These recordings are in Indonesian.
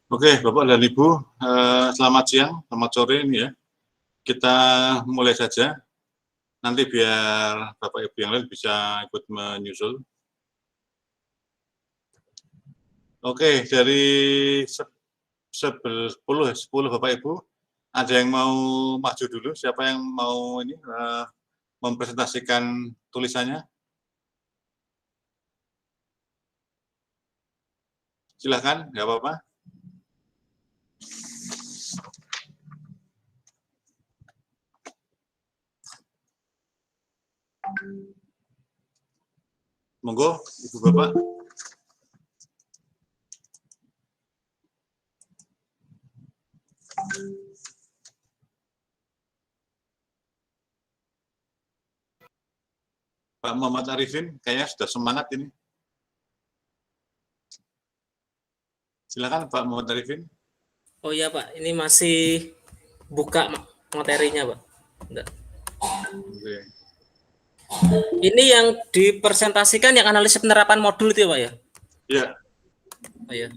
Oke, Bapak dan Ibu, selamat siang, selamat sore ini ya. Kita mulai saja. Nanti biar Bapak Ibu yang lain bisa ikut menyusul. Oke, dari 10 Bapak Ibu, ada yang mau maju dulu? Siapa yang mau ini mempresentasikan tulisannya? Silahkan, nggak apa-apa. Monggo, Ibu Bapak. Pak Muhammad Arifin, kayaknya sudah semangat ini. Silakan Pak Muhammad Arifin. Oh iya Pak, ini masih buka materinya Pak. Enggak. Oke. Ini yang dipresentasikan yang analisis penerapan modul itu ya Pak ya? Iya. Oh iya.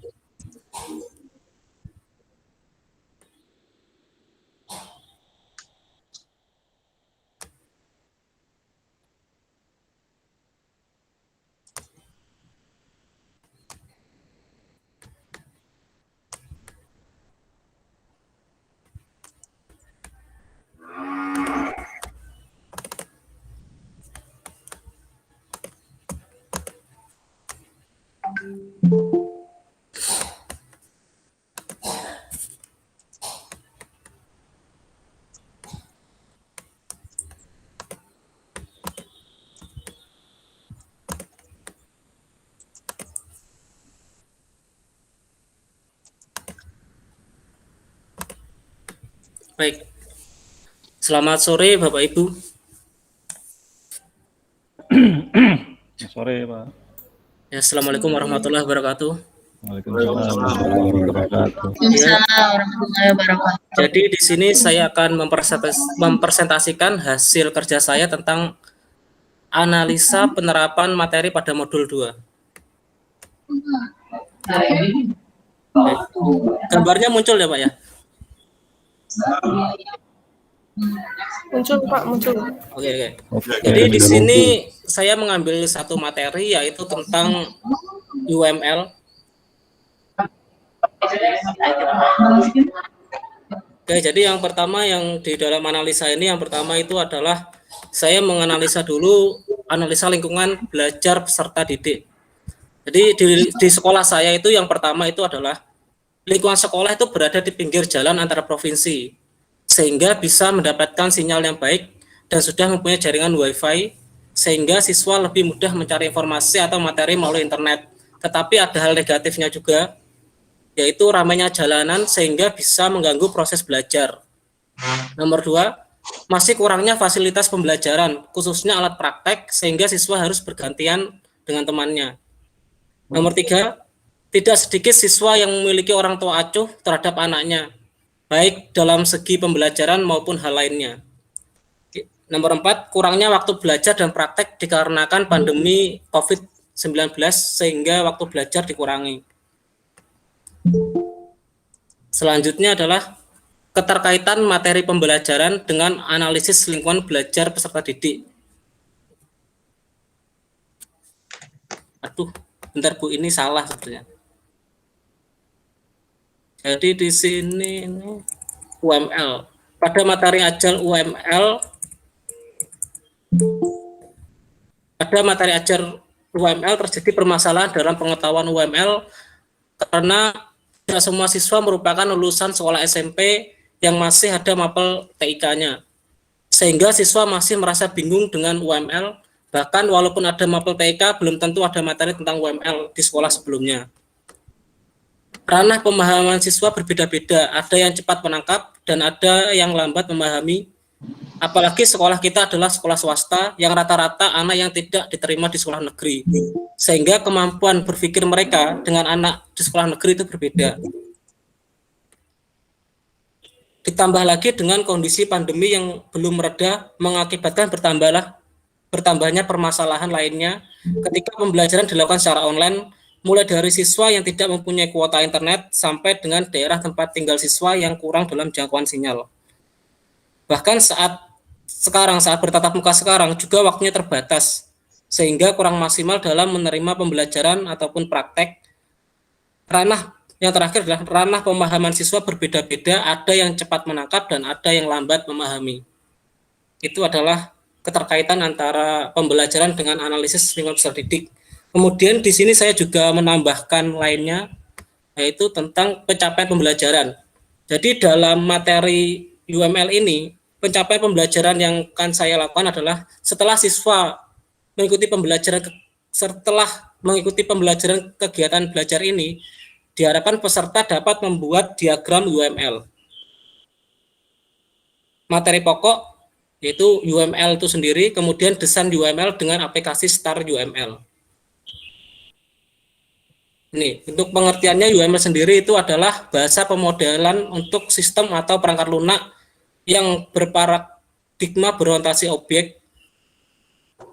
Baik. Selamat sore Bapak Ibu. Sore Pak. Ya, Assalamualaikum warahmatullahi wabarakatuh. Waalaikumsalam warahmatullahi wabarakatuh. Jadi di sini saya akan mempresentasikan hasil kerja saya tentang analisa penerapan materi pada modul 2. Baik. Gambarnya muncul ya Pak ya? Muncul Pak, muncul. Oke. Jadi di sini saya mengambil satu materi yaitu tentang UML. Oke, jadi yang pertama yang di dalam analisa ini yang pertama itu adalah saya menganalisa dulu analisa lingkungan belajar peserta didik. Jadi di sekolah saya itu yang pertama itu adalah lingkungan sekolah itu berada di pinggir jalan antara provinsi, sehingga bisa mendapatkan sinyal yang baik dan sudah mempunyai jaringan WiFi, sehingga siswa lebih mudah mencari informasi atau materi melalui internet. Tetapi ada hal negatifnya juga, yaitu ramainya jalanan sehingga bisa mengganggu proses belajar. Nomor 2, masih kurangnya fasilitas pembelajaran, khususnya alat praktek, sehingga siswa harus bergantian dengan temannya. Nomor 3, tidak sedikit siswa yang memiliki orang tua acuh terhadap anaknya, baik dalam segi pembelajaran maupun hal lainnya. Nomor 4, kurangnya waktu belajar dan praktek dikarenakan pandemi COVID-19 sehingga waktu belajar dikurangi. Selanjutnya adalah keterkaitan materi pembelajaran dengan analisis lingkungan belajar peserta didik. Aduh, bentar Bu, ini salah sebenarnya. Jadi di sini ini UML. Pada materi ajar UML, terjadi permasalahan dalam pengetahuan UML karena tidak semua siswa merupakan lulusan sekolah SMP yang masih ada mapel TIK-nya. Sehingga siswa masih merasa bingung dengan UML, bahkan walaupun ada mapel TIK belum tentu ada materi tentang UML di sekolah sebelumnya. Ranah pemahaman siswa berbeda-beda, ada yang cepat menangkap dan ada yang lambat memahami. Apalagi sekolah kita adalah sekolah swasta yang rata-rata anak yang tidak diterima di sekolah negeri. Sehingga kemampuan berpikir mereka dengan anak di sekolah negeri itu berbeda. Ditambah lagi dengan kondisi pandemi yang belum mereda mengakibatkan bertambahnya permasalahan lainnya ketika pembelajaran dilakukan secara online mulai dari siswa yang tidak mempunyai kuota internet sampai dengan daerah tempat tinggal siswa yang kurang dalam jangkauan sinyal. Bahkan saat bertatap muka sekarang juga waktunya terbatas, sehingga kurang maksimal dalam menerima pembelajaran ataupun praktek. Ranah yang terakhir adalah ranah pemahaman siswa berbeda-beda, ada yang cepat menangkap dan ada yang lambat memahami. Itu adalah keterkaitan antara pembelajaran dengan analisis lingkungan peserta didik. Kemudian di sini saya juga menambahkan lainnya, yaitu tentang pencapaian pembelajaran. Jadi dalam materi UML ini, pencapaian pembelajaran yang akan saya lakukan adalah setelah mengikuti pembelajaran kegiatan belajar ini, diharapkan peserta dapat membuat diagram UML. Materi pokok yaitu UML itu sendiri, kemudian desain UML dengan aplikasi Star UML. Ini, untuk pengertiannya UML sendiri itu adalah bahasa pemodelan untuk sistem atau perangkat lunak yang berparadigma berorientasi objek.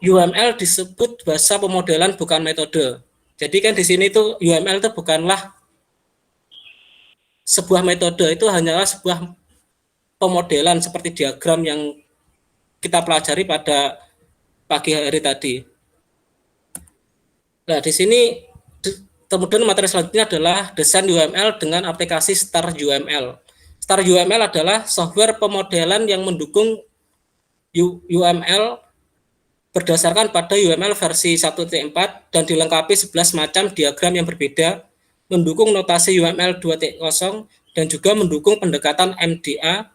UML disebut bahasa pemodelan bukan metode. Jadi kan di sini itu UML itu bukanlah sebuah metode, itu hanyalah sebuah pemodelan seperti diagram yang kita pelajari pada pagi hari tadi. Nah, di sini kemudian materi selanjutnya adalah desain UML dengan aplikasi Star UML. Star UML adalah software pemodelan yang mendukung UML berdasarkan pada UML versi 1.4 dan dilengkapi 11 macam diagram yang berbeda, mendukung notasi UML 2.0 dan juga mendukung pendekatan MDA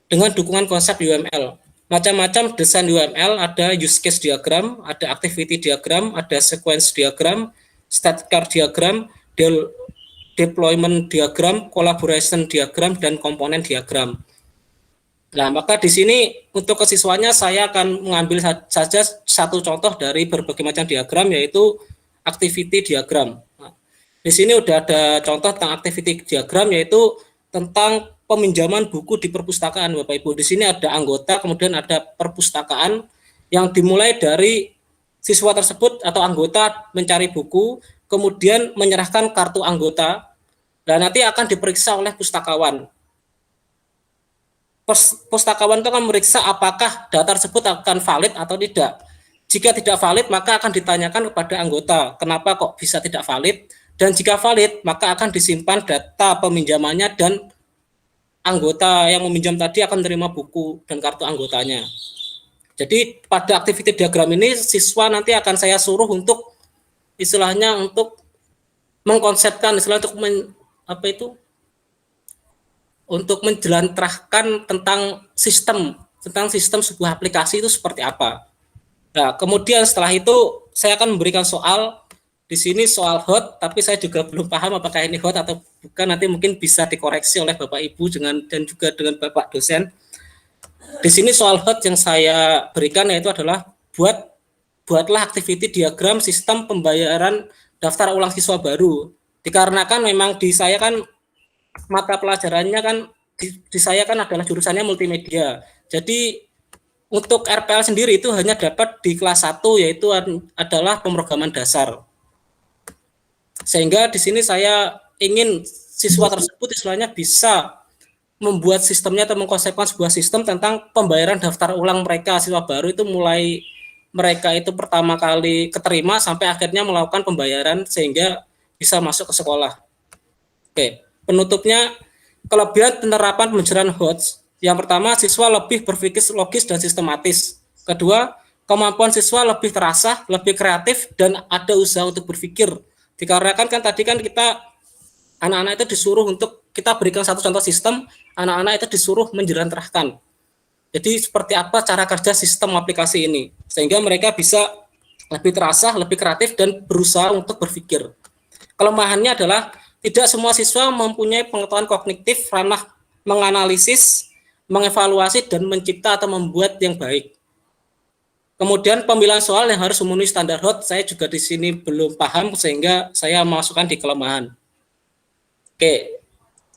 dengan dukungan konsep UML. Macam-macam desain UML, ada use case diagram, ada activity diagram, ada sequence diagram, state car diagram, deployment diagram, collaboration diagram, dan komponen diagram. Nah, maka di sini untuk kesiswanya saya akan mengambil saja satu contoh dari berbagai macam diagram, yaitu activity diagram. Nah, di sini udah ada contoh tentang activity diagram, yaitu tentang peminjaman buku di perpustakaan, Bapak Ibu. Di sini ada anggota, kemudian ada perpustakaan yang dimulai dari siswa tersebut atau anggota mencari buku, kemudian menyerahkan kartu anggota, dan nanti akan diperiksa oleh pustakawan. Pustakawan itu akan memeriksa apakah data tersebut akan valid atau tidak. Jika tidak valid, maka akan ditanyakan kepada anggota, kenapa kok bisa tidak valid, dan jika valid, maka akan disimpan data peminjamannya dan anggota yang meminjam tadi akan menerima buku dan kartu anggotanya. Jadi pada aktiviti diagram ini siswa nanti akan saya suruh untuk istilahnya untuk mengkonsepkan untuk menjelantrahkan tentang sistem sebuah aplikasi itu seperti apa. Nah, kemudian setelah itu saya akan memberikan soal. Di sini soal hot, tapi saya juga belum paham apakah ini hot atau bukan. Nanti mungkin bisa dikoreksi oleh Bapak Ibu dan juga dengan Bapak dosen. Di sini soal hot yang saya berikan yaitu adalah buatlah activity diagram sistem pembayaran daftar ulang siswa baru. Dikarenakan memang di saya kan mata pelajarannya kan di saya kan adalah jurusannya multimedia. Jadi untuk RPL sendiri itu hanya dapat di kelas 1, yaitu adalah pemrograman dasar. Sehingga di sini saya ingin siswa tersebut istilahnya bisa membuat sistemnya atau mengkonsepkan sebuah sistem tentang pembayaran daftar ulang mereka siswa baru itu mulai mereka itu pertama kali keterima sampai akhirnya melakukan pembayaran sehingga bisa masuk ke sekolah. Oke, penutupnya kelebihan penerapan pembelajaran HOTS. Yang pertama, siswa lebih berpikir logis dan sistematis. Kedua, kemampuan siswa lebih terasah, lebih kreatif dan ada usaha untuk berpikir. Dikarenakan kan tadi kan kita anak-anak itu disuruh untuk kita berikan satu contoh sistem, anak-anak itu disuruh menjelantrahkan. Jadi seperti apa cara kerja sistem aplikasi ini sehingga mereka bisa lebih terasah, lebih kreatif dan berusaha untuk berpikir. Kelemahannya adalah tidak semua siswa mempunyai pengetahuan kognitif ranah menganalisis, mengevaluasi dan mencipta atau membuat yang baik. Kemudian pemilihan soal yang harus memenuhi standar HOT, saya juga di sini belum paham sehingga saya masukkan di kelemahan. Oke,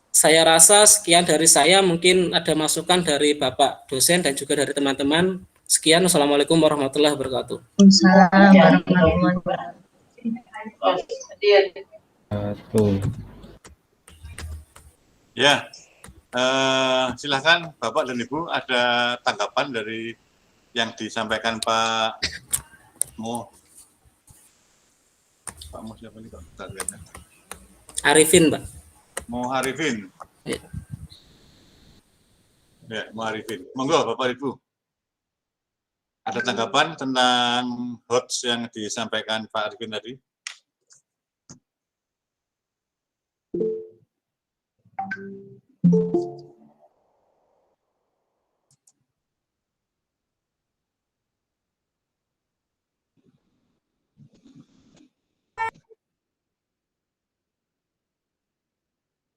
saya rasa sekian dari saya, mungkin ada masukan dari Bapak dosen dan juga dari teman-teman. Sekian, Wassalamualaikum warahmatullahi wabarakatuh. Waalaikumsalam warahmatullahi wabarakatuh. Satu. Ya, silakan Bapak dan Ibu, ada tanggapan dari yang disampaikan Pak Mo. Pak Mo siapa ini Pak? Arifin, Pak. Mo Arifin. Ya. Ya, Mo Arifin. Monggo Bapak Ibu. Ada tanggapan tentang HOTS yang disampaikan Pak Arifin tadi?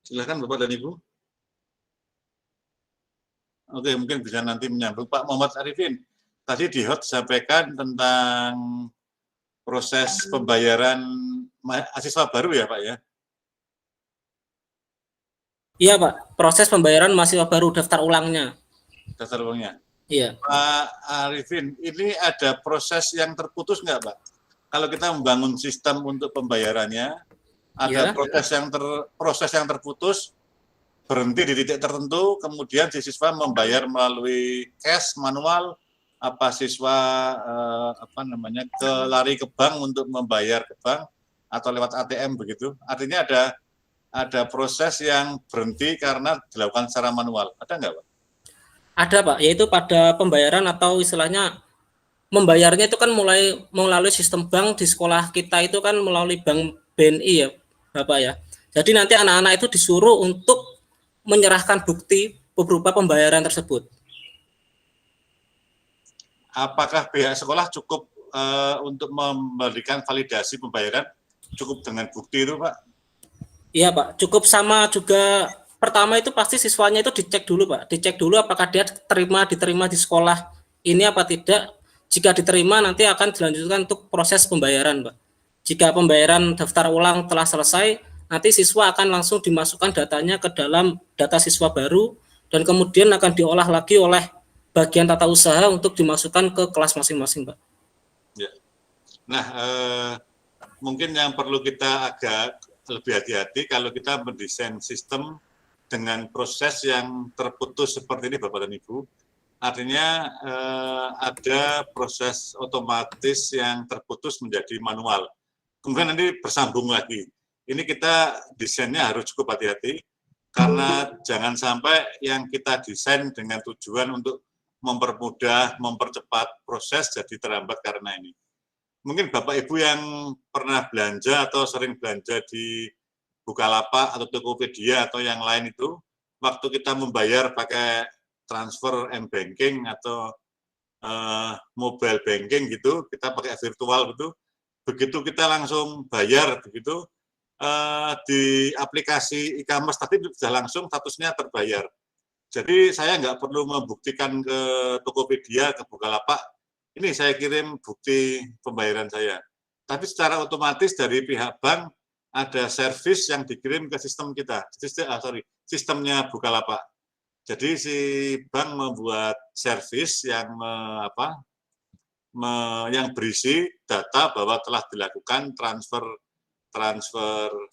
Silakan Bapak dan Ibu. Oke, mungkin bisa nanti menyambung. Pak Muhammad Arifin, tadi di HOT disampaikan tentang proses pembayaran mahasiswa baru ya Pak ya? Iya, Pak. Proses pembayaran mahasiswa baru daftar ulangnya. Daftar ulangnya. Iya. Pak Arifin, ini ada proses yang terputus nggak Pak? Kalau kita membangun sistem untuk pembayarannya, ada Ya. proses yang terputus, berhenti di titik tertentu, kemudian si siswa membayar melalui cash manual, apa siswa lari ke bank untuk membayar ke bank atau lewat ATM begitu. Artinya ada proses yang berhenti karena dilakukan secara manual. Ada nggak Pak? Ada, Pak, yaitu pada pembayaran atau istilahnya membayarnya itu kan mulai melalui sistem bank di sekolah kita itu kan melalui bank BNI ya, Bapak ya. Jadi nanti anak-anak itu disuruh untuk menyerahkan bukti berupa pembayaran tersebut. Apakah pihak sekolah cukup untuk memberikan validasi pembayaran cukup dengan bukti itu Pak? Iya Pak, cukup sama juga. Pertama itu pasti siswanya itu dicek dulu Pak, dicek dulu apakah dia diterima di sekolah ini apa tidak. Jika diterima nanti akan dilanjutkan untuk proses pembayaran Pak. Jika pembayaran daftar ulang telah selesai, nanti siswa akan langsung dimasukkan datanya ke dalam data siswa baru dan kemudian akan diolah lagi oleh bagian tata usaha untuk dimasukkan ke kelas masing-masing Pak. Ya. Nah, mungkin yang perlu kita agak lebih hati-hati kalau kita mendesain sistem dengan proses yang terputus seperti ini Bapak dan Ibu. Artinya ada proses otomatis yang terputus menjadi manual. Kemudian nanti bersambung lagi. Ini kita desainnya harus cukup hati-hati karena jangan sampai yang kita desain dengan tujuan untuk mempermudah, mempercepat proses jadi terhambat karena ini. Mungkin Bapak Ibu yang pernah belanja atau sering belanja di Bukalapak atau Tokopedia atau yang lain itu, waktu kita membayar pakai transfer m-banking atau mobile banking gitu, kita pakai virtual gitu, begitu kita langsung bayar begitu, di aplikasi e-commerce tadi sudah langsung statusnya terbayar. Jadi saya nggak perlu membuktikan ke Tokopedia, ke Bukalapak, ini saya kirim bukti pembayaran saya. Tapi secara otomatis dari pihak bank ada servis yang dikirim ke sistem kita, sistemnya Bukalapak. Jadi si bank membuat servis yang yang berisi data bahwa telah dilakukan transfer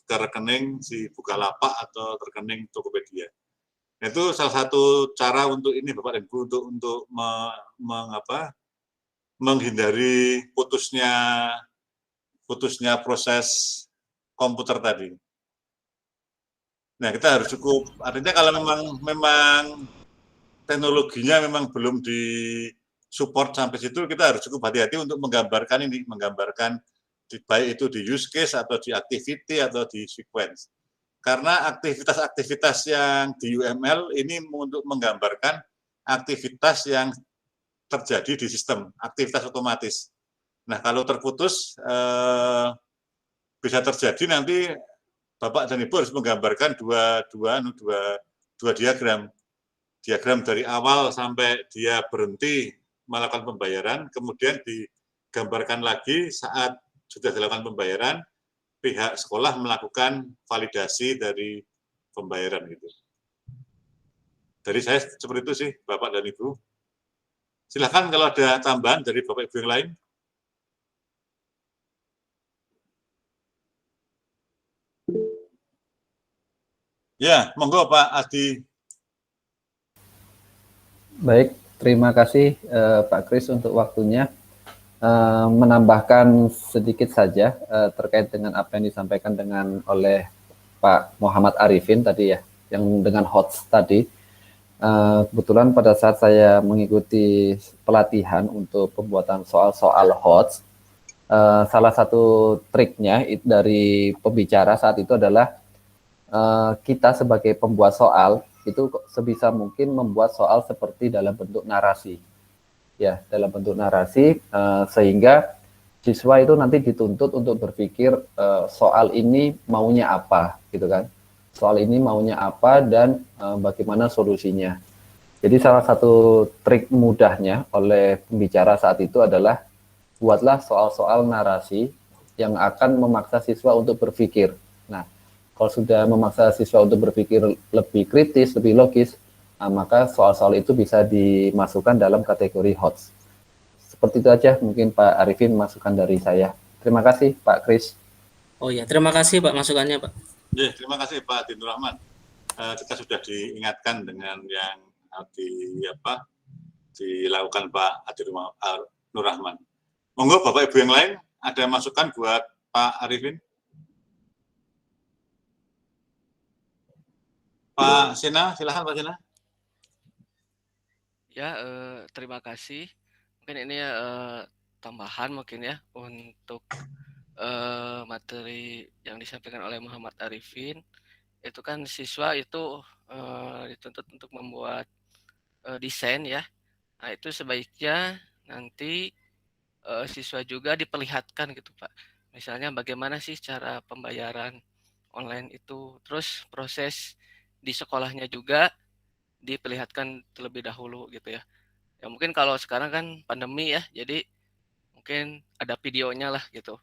ke rekening si Bukalapak atau rekening Tokopedia. Itu salah satu cara untuk ini Bapak dan Ibu untuk menghindari putusnya proses komputer tadi. Nah, kita harus cukup, artinya kalau memang teknologinya memang belum di support sampai situ, kita harus cukup hati-hati untuk menggambarkan baik itu di use case atau di activity atau di sequence. Karena aktivitas-aktivitas yang di UML ini untuk menggambarkan aktivitas yang terjadi di sistem, aktivitas otomatis. Nah, kalau terputus bisa terjadi nanti Bapak dan Ibu harus menggambarkan dua diagram. Diagram dari awal sampai dia berhenti melakukan pembayaran, kemudian digambarkan lagi saat sudah dilakukan pembayaran, pihak sekolah melakukan validasi dari pembayaran itu. Dari saya seperti itu sih, Bapak dan Ibu. Silakan kalau ada tambahan dari Bapak Ibu yang lain. Ya, monggo Pak Adi. Baik, terima kasih Pak Kris untuk waktunya. Menambahkan sedikit saja terkait dengan apa yang disampaikan oleh Pak Muhammad Arifin tadi ya, yang dengan HOTS tadi. Kebetulan pada saat saya mengikuti pelatihan untuk pembuatan soal-soal HOTS, salah satu triknya dari pembicara saat itu adalah kita sebagai pembuat soal itu sebisa mungkin membuat soal seperti dalam bentuk narasi, ya, dalam bentuk narasi, sehingga siswa itu nanti dituntut untuk berpikir soal ini maunya apa, gitu kan? Soal ini maunya apa dan bagaimana solusinya. Jadi salah satu trik mudahnya oleh pembicara saat itu adalah buatlah soal-soal narasi yang akan memaksa siswa untuk berpikir. Nah, kalau sudah memaksa siswa untuk berpikir lebih kritis, lebih logis, maka soal-soal itu bisa dimasukkan dalam kategori HOTS. Seperti itu aja mungkin Pak Arifin masukan dari saya. Terima kasih Pak Kris. Oh ya, terima kasih Pak masukannya Pak. Ya, terima kasih Pak Adi Nur Rahman. Kita sudah diingatkan dengan yang dilakukan Pak Adi Nur Rahman. Monggo Bapak Ibu yang lain ada masukan buat Pak Arifin? Pak Sena, silakan Pak Sena. Ya, terima kasih. Mungkin ini tambahan mungkin ya untuk materi yang disampaikan oleh Muhammad Arifin. Itu kan siswa itu dituntut untuk membuat desain ya. Nah, itu sebaiknya nanti siswa juga diperlihatkan gitu Pak. Misalnya bagaimana sih cara pembayaran online itu, terus proses di sekolahnya juga diperlihatkan terlebih dahulu gitu ya. Ya mungkin kalau sekarang kan pandemi ya, jadi mungkin ada videonya lah gitu.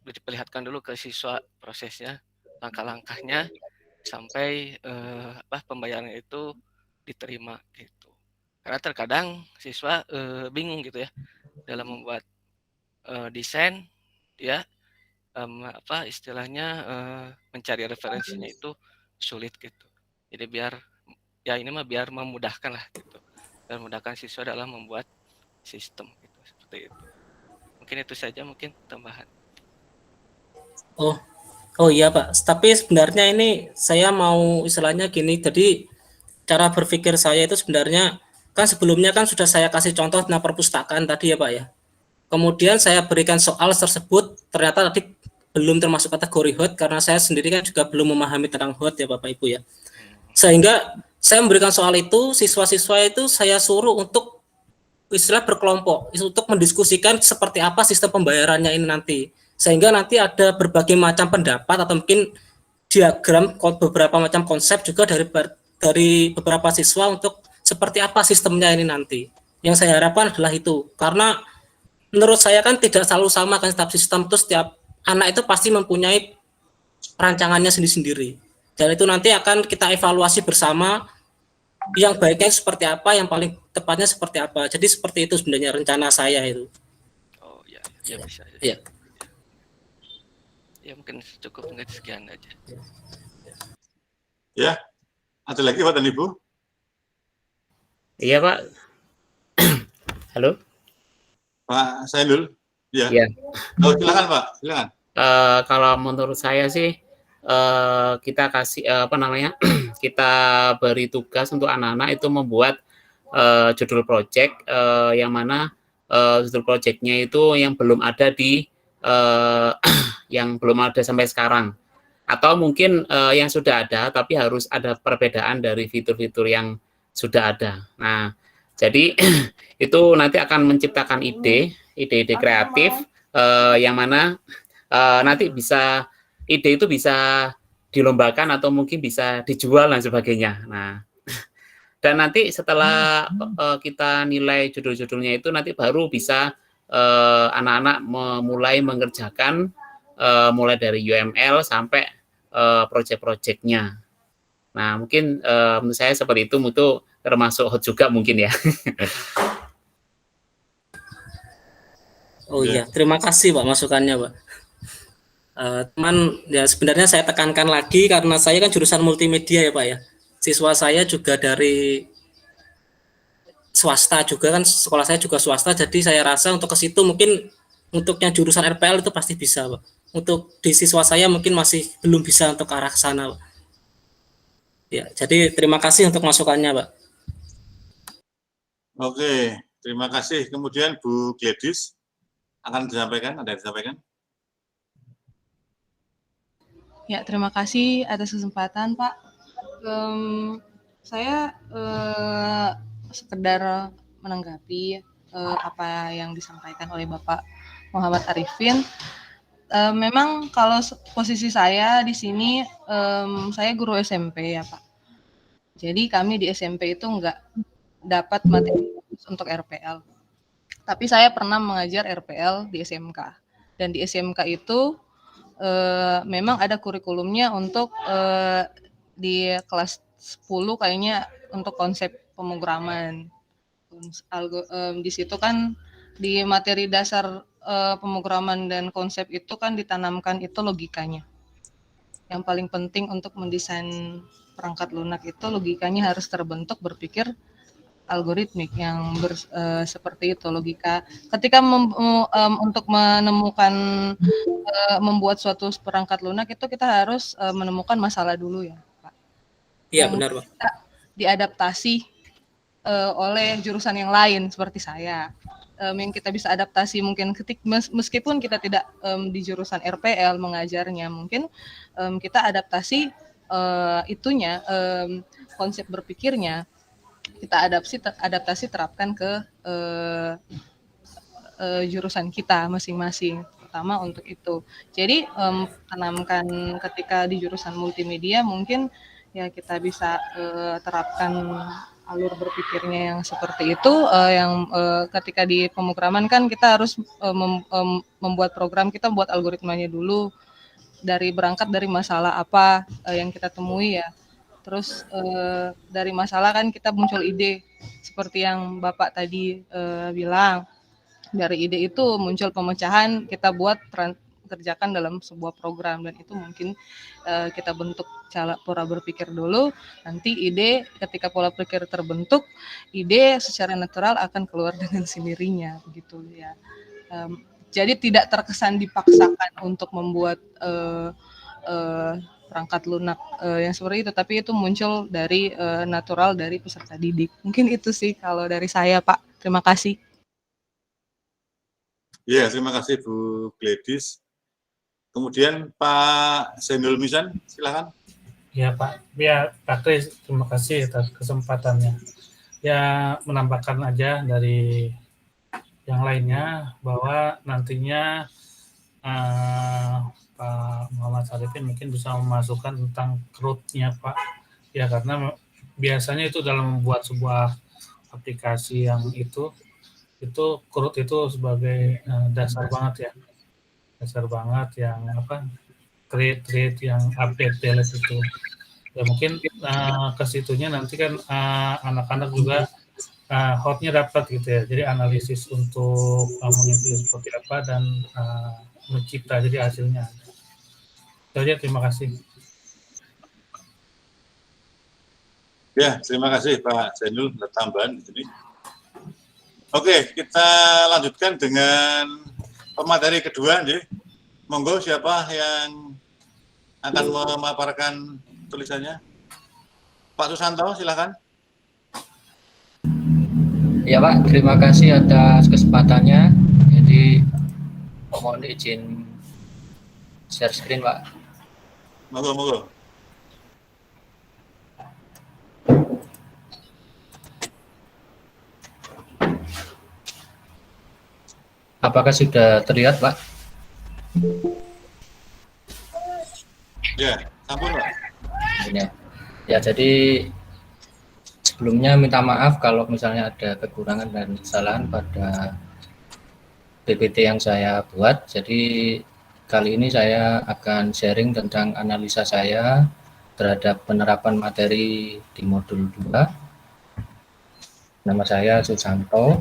Diperlihatkan dulu ke siswa prosesnya, langkah-langkahnya sampai pembayaran itu diterima gitu. Karena terkadang siswa bingung gitu ya dalam membuat desain, ya istilahnya mencari referensinya itu sulit gitu. Jadi biar memudahkan lah gitu, dan memudahkan siswa dalam membuat sistem gitu, seperti itu. Mungkin itu saja mungkin tambahan. Oh iya Pak, tapi sebenarnya ini saya mau istilahnya gini, jadi cara berpikir saya itu sebenarnya kan sebelumnya kan sudah saya kasih contoh tentang perpustakaan tadi ya Pak ya. Kemudian saya berikan soal tersebut, ternyata tadi belum termasuk kategori HOT karena saya sendiri kan juga belum memahami tentang HOT ya Bapak Ibu ya. Sehingga saya memberikan soal itu, siswa-siswa itu saya suruh untuk istilah berkelompok, untuk mendiskusikan seperti apa sistem pembayarannya ini nanti. Sehingga nanti ada berbagai macam pendapat atau mungkin diagram beberapa macam konsep juga dari beberapa siswa untuk seperti apa sistemnya ini nanti. Yang saya harapkan adalah itu, karena menurut saya kan tidak selalu sama kan setiap sistem itu, setiap anak itu pasti mempunyai rancangannya sendiri-sendiri. Dan itu nanti akan kita evaluasi bersama yang baiknya seperti apa, yang paling tepatnya seperti apa. Jadi seperti itu sebenarnya rencana saya itu. Oh ya, ya bisa. Ya. Ya mungkin cukup mungkin sekian aja. Ya, ada lagi Pak dan Ibu? Iya Pak. Halo. Pak Sainul. Ya. Ya. Oh, silakan Pak, silakan. Kalau menurut saya sih kita kasih kita beri tugas untuk anak-anak itu membuat judul project yang mana judul projectnya itu yang belum ada yang belum ada sampai sekarang, atau mungkin yang sudah ada tapi harus ada perbedaan dari fitur-fitur yang sudah ada. Nah, jadi itu nanti akan menciptakan ide-ide kreatif yang mana nanti ide itu bisa dilombakan atau mungkin bisa dijual dan sebagainya. Nah, dan nanti setelah kita nilai judul-judulnya itu nanti baru bisa anak-anak mulai mengerjakan mulai dari UML sampai project-projectnya. Nah, mungkin menurut saya seperti itu termasuk HOT juga mungkin ya. Oh iya, terima kasih Pak masukannya Pak. Teman ya sebenarnya saya tekankan lagi karena saya kan jurusan multimedia ya Pak ya. Siswa saya juga dari swasta juga kan, sekolah saya juga swasta, jadi saya rasa untuk ke situ mungkin untuk yang jurusan RPL itu pasti bisa Pak. Untuk di siswa saya mungkin masih belum bisa untuk ke arah sana Pak. Ya, jadi terima kasih untuk masukannya Pak. Oke, terima kasih. Kemudian Bu Gladys akan disampaikan, ada yang disampaikan? Ya, terima kasih atas kesempatan, Pak. Saya sekedar menanggapi apa yang disampaikan oleh Bapak Muhammad Arifin. Memang kalau posisi saya di sini, saya guru SMP ya, Pak. Jadi kami di SMP itu nggak dapat materi untuk RPL. Tapi saya pernah mengajar RPL di SMK. Dan di SMK itu memang ada kurikulumnya untuk di kelas 10 kayaknya untuk konsep pemrograman. Di situ kan di materi dasar pemrograman dan konsep itu kan ditanamkan itu logikanya. Yang paling penting untuk mendesain perangkat lunak itu logikanya harus terbentuk berpikir algoritmik yang seperti itu logika. Ketika untuk menemukan membuat suatu perangkat lunak itu kita harus menemukan masalah dulu ya, Pak. Iya benar Pak. Diadaptasi oleh jurusan yang lain seperti saya. Yang kita bisa adaptasi mungkin meskipun kita tidak di jurusan RPL mengajarnya, mungkin kita adaptasi itunya konsep berpikirnya kita adaptasi terapkan ke jurusan kita masing-masing, pertama untuk itu. Jadi tanamkan ketika di jurusan multimedia mungkin ya kita bisa terapkan alur berpikirnya yang seperti itu, yang ketika di pemrograman kan kita harus membuat program, kita buat algoritmanya dulu berangkat dari masalah apa yang kita temui ya. Terus dari masalah kan kita muncul ide seperti yang Bapak tadi bilang. Dari ide itu muncul pemecahan, kita buat kerjakan dalam sebuah program dan itu mungkin kita bentuk cara pola berpikir dulu. Nanti ide ketika pola pikir terbentuk, ide secara natural akan keluar dengan sendirinya begitu ya. Jadi tidak terkesan dipaksakan untuk membuat perangkat lunak yang seperti itu, tapi itu muncul dari natural dari peserta didik. Mungkin itu sih kalau dari saya, Pak. Terima kasih. Ya, terima kasih Bu Gladys. Kemudian Pak Zainul Misan, silakan. Ya Pak, ya Pak Kris, terima kasih atas kesempatannya. Ya menambahkan aja dari yang lainnya bahwa nantinya Pak Muhammad Arifin mungkin bisa memasukkan tentang CRUD-nya Pak. Ya karena biasanya itu dalam membuat sebuah aplikasi yang itu CRUD itu sebagai dasar banget ya. Dasar banget yang create yang update delete itu. Ya mungkin ke situnya nanti kan anak-anak juga hotnya dapat gitu ya. Jadi analisis untuk mengimpi seperti apa dan mencipta jadi hasilnya. Itu aja, terima kasih. Ya, terima kasih Pak Zainul untuk tambahan di sini. Oke, kita lanjutkan dengan pemateri kedua, nih. Monggo siapa yang akan memaparkan tulisannya? Pak Susanto, silakan. Ya Pak, terima kasih atas kesempatannya. Jadi mohon izin share screen Pak. Monggo. Apakah sudah terlihat Pak? Ya, sampun Pak. Ya, jadi sebelumnya minta maaf kalau misalnya ada kekurangan dan kesalahan pada PPT yang saya buat. Jadi kali ini saya akan sharing tentang analisa saya terhadap penerapan materi di modul 2. Nama saya Susanto.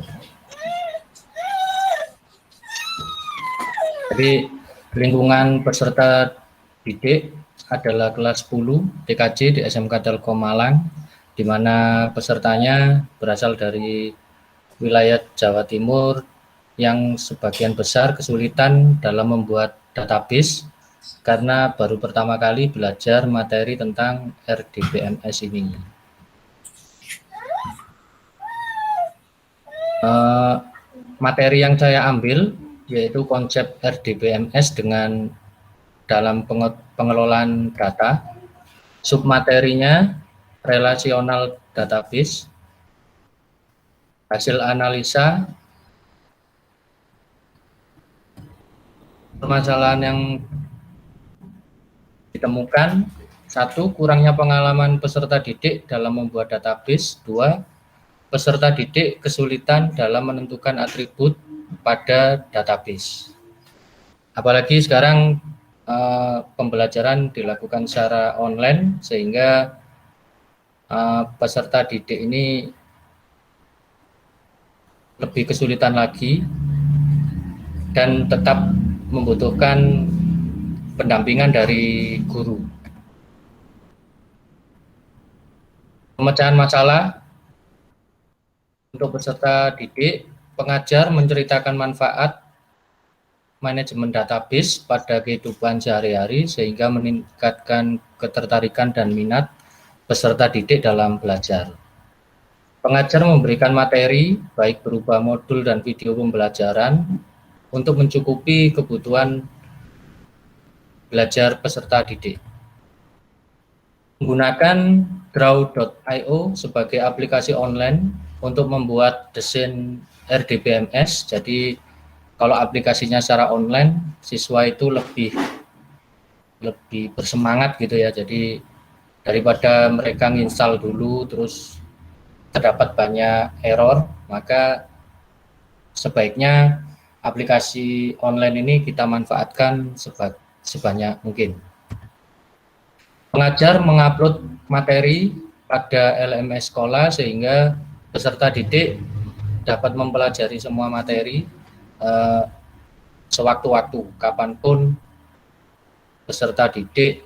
Jadi Lingkungan peserta didik adalah kelas 10 TKJ di SMK Telkom Malang, di mana pesertanya berasal dari wilayah Jawa Timur yang sebagian besar kesulitan dalam membuat database karena baru pertama kali belajar materi tentang RDBMS ini. Materi yang saya ambil yaitu konsep RDBMS dengan dalam pengelolaan data, submaterinya relational database, hasil analisa, permasalahan yang ditemukan, 1. Kurangnya pengalaman peserta didik dalam membuat database. 2. Peserta didik kesulitan dalam menentukan atribut pada database. Apalagi sekarang pembelajaran dilakukan secara online, sehingga peserta didik ini lebih kesulitan lagi dan tetap membutuhkan pendampingan dari guru. Pemecahan masalah untuk peserta didik, pengajar menceritakan manfaat manajemen database pada kehidupan sehari-hari sehingga meningkatkan ketertarikan dan minat peserta didik dalam belajar. Pengajar memberikan materi baik berupa modul dan video pembelajaran untuk mencukupi kebutuhan belajar peserta didik. Menggunakan Draw.io sebagai aplikasi online untuk membuat desain RDBMS. Jadi kalau aplikasinya secara online, siswa itu lebih bersemangat gitu ya. Jadi daripada mereka nginstal dulu terus terdapat banyak error, maka sebaiknya aplikasi online ini kita manfaatkan sebanyak mungkin. Pengajar mengupload materi pada LMS sekolah sehingga peserta didik dapat mempelajari semua materi sewaktu-waktu, kapanpun peserta didik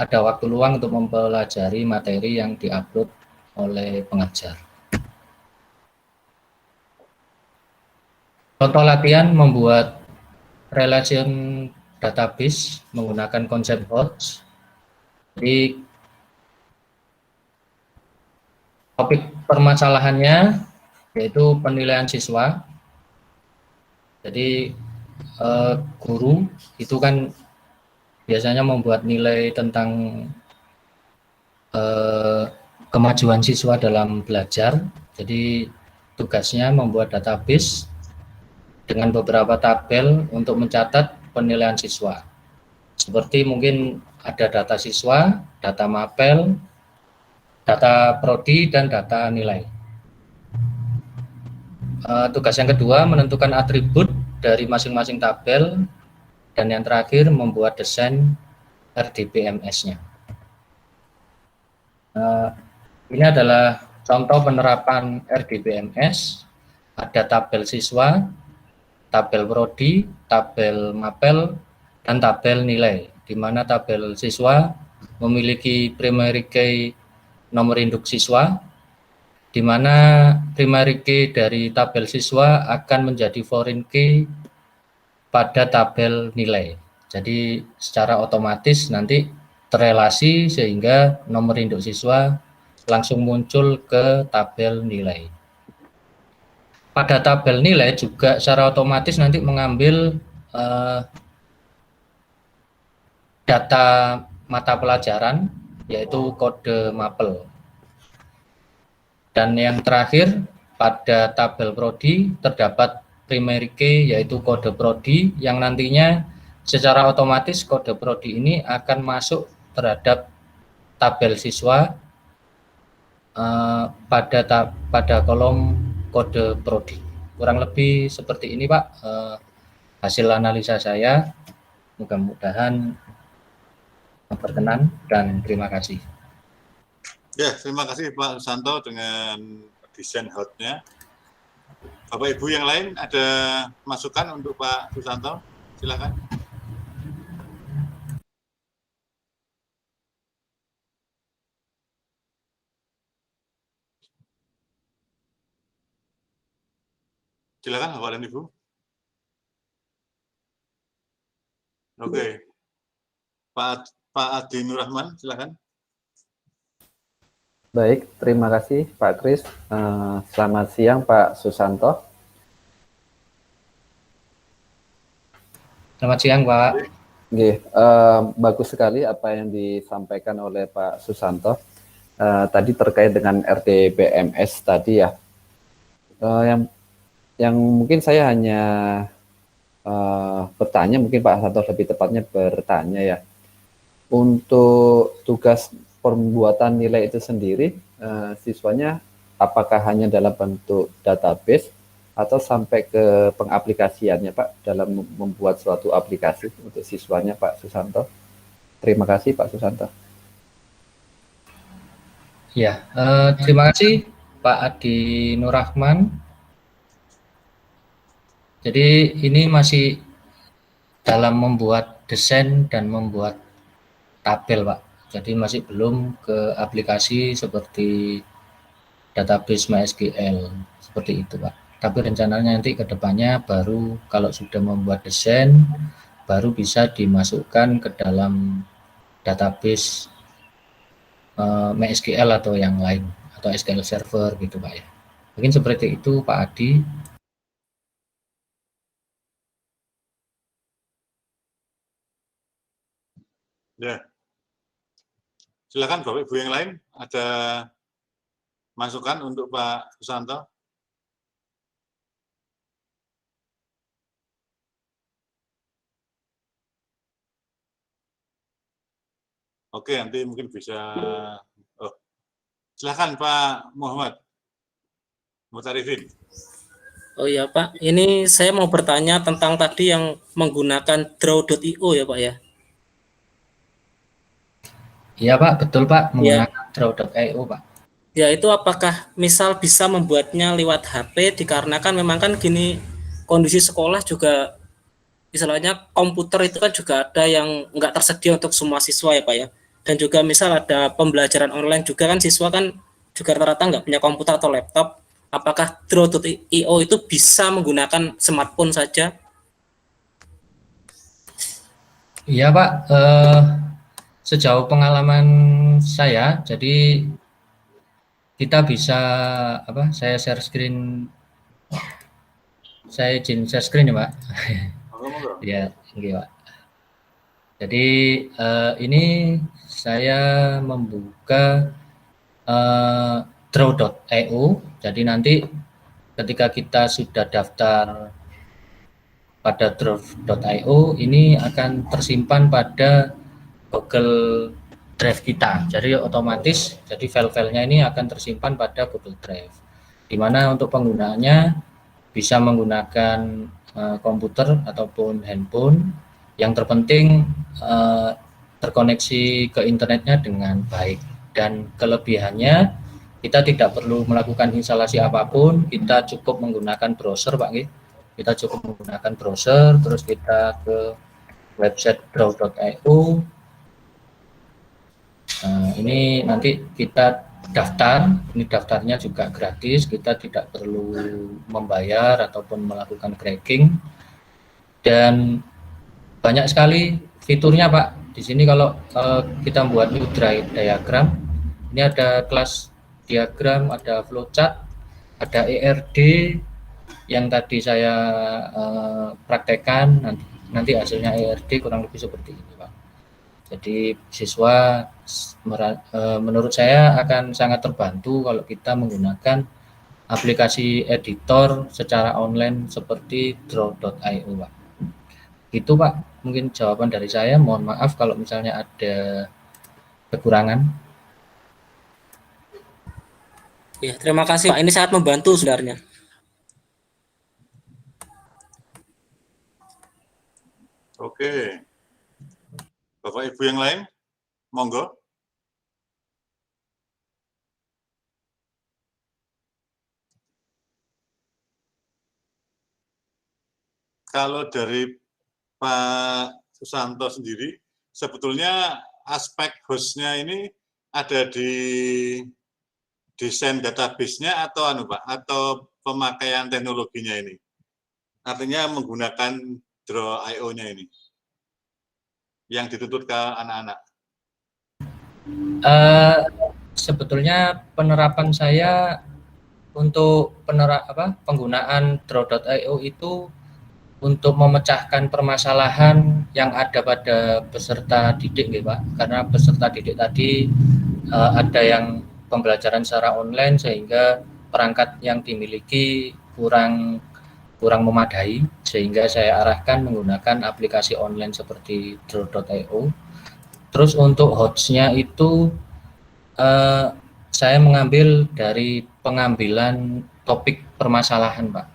ada waktu luang untuk mempelajari materi yang diupload oleh pengajar. Contoh latihan membuat relation database menggunakan konsep HOTS. Jadi topik permasalahannya yaitu penilaian siswa. Jadi guru itu kan biasanya membuat nilai tentang kemajuan siswa dalam belajar. Jadi tugasnya membuat database dengan beberapa tabel untuk mencatat penilaian siswa. Seperti mungkin ada data siswa, data mapel, data prodi, dan data nilai. Tugas yang kedua menentukan atribut dari masing-masing tabel, dan yang terakhir membuat desain RDBMS-nya. Ini adalah contoh penerapan RDBMS. Ada tabel siswa, tabel prodi, tabel mapel, dan tabel nilai, di mana tabel siswa memiliki primary key nomor induk siswa, di mana primary key dari tabel siswa akan menjadi foreign key pada tabel nilai. Jadi secara otomatis nanti terrelasi sehingga nomor induk siswa langsung muncul ke tabel nilai. Pada tabel nilai juga secara otomatis nanti mengambil data mata pelajaran yaitu kode mapel. Dan yang terakhir pada tabel prodi terdapat primary key yaitu kode prodi yang nantinya secara otomatis kode prodi ini akan masuk terhadap tabel siswa pada kolom kode prodi. Kurang lebih seperti ini Pak hasil analisa saya. Mudah-mudahan berkenan dan terima kasih. Ya, terima kasih Pak Susanto dengan desain HOT-nya. Bapak Ibu yang lain ada masukan untuk Pak Susanto? silakan. Silakan Bapak dan Ibu. Oke. Pak Adi Nur Rahman, silakan. Baik, terima kasih Pak Kris. Selamat siang Pak Susanto. Selamat siang, Pak. Oke, bagus sekali apa yang disampaikan oleh Pak Susanto. Tadi terkait dengan RDBMS tadi ya. Yang mungkin saya hanya bertanya, mungkin Pak Susanto lebih tepatnya bertanya ya. Untuk tugas pembuatan nilai itu sendiri, siswanya apakah hanya dalam bentuk database atau sampai ke pengaplikasiannya Pak dalam membuat suatu aplikasi untuk siswanya Pak Susanto? Terima kasih Pak Susanto. Ya, terima kasih Pak Adi Nur Rahman. Jadi ini masih dalam membuat desain dan membuat tabel, Pak. Jadi masih belum ke aplikasi seperti database MySQL seperti itu, Pak. Tapi rencananya nanti ke depannya baru kalau sudah membuat desain baru bisa dimasukkan ke dalam database MySQL atau yang lain atau SQL Server gitu, Pak ya. Mungkin seperti itu Pak Adi. Ya. Silakan Bapak Ibu yang lain, ada masukan untuk Pak Susanto? Oke, nanti mungkin bisa. Oh, silakan Pak Muhammad Arifin. Oh iya Pak, ini saya mau bertanya tentang tadi yang menggunakan draw.io ya Pak ya. Iya Pak, betul Pak, Ya. menggunakan draw.io Pak. Ya itu apakah misal bisa membuatnya lewat HP dikarenakan memang kan gini kondisi sekolah juga istilahnya komputer itu kan juga ada yang nggak tersedia untuk semua siswa ya Pak ya. Dan juga misal ada pembelajaran online juga kan siswa kan juga rata-rata nggak punya komputer atau laptop. Apakah draw.io itu bisa menggunakan smartphone saja? Iya Pak, sejauh pengalaman saya, jadi kita bisa saya share screen, saya izin share screen ya Pak. Ya, iya Pak. Jadi ini saya membuka draw.io. Jadi nanti ketika kita sudah daftar pada draw.io, ini akan tersimpan pada Google Drive kita. Jadi otomatis jadi file-filenya ini akan tersimpan pada Google Drive. Di mana untuk penggunaannya bisa menggunakan komputer ataupun handphone. Yang terpenting terkoneksi ke internetnya dengan baik, dan kelebihannya kita tidak perlu melakukan instalasi apapun, kita cukup menggunakan browser Pak. Kita cukup menggunakan browser, terus kita ke website draw.io. Ini nanti kita daftar, ini daftarnya juga gratis, kita tidak perlu membayar ataupun melakukan cracking, dan banyak sekali fiturnya Pak. Di sini kalau kita buat new diagram, ini ada kelas diagram, ada flowchart, ada ERD yang tadi saya praktekkan, nanti hasilnya ERD kurang lebih seperti ini Pak. Jadi siswa menurut saya akan sangat terbantu kalau kita menggunakan aplikasi editor secara online seperti draw.io Pak. Itu Pak, mungkin jawaban dari saya. Mohon maaf kalau misalnya ada kekurangan. Ya, terima kasih Pak. Ini sangat membantu sebenarnya. Oke. Bapak Ibu yang lain, monggo. Kalau dari Pak Susanto sendiri, sebetulnya aspek hostnya ini ada di desain database-nya atau Pak, atau pemakaian teknologinya ini? Artinya menggunakan Draw.io-nya ini yang dituntut ke anak-anak. Sebetulnya penerapan saya untuk penggunaan Draw.io itu untuk memecahkan permasalahan yang ada pada peserta didik, gitu, Pak. Karena peserta didik tadi ada yang pembelajaran secara online sehingga perangkat yang dimiliki kurang memadai, sehingga saya arahkan menggunakan aplikasi online seperti Draw.io. Terus untuk hotsnya itu saya mengambil dari pengambilan topik permasalahan, Pak.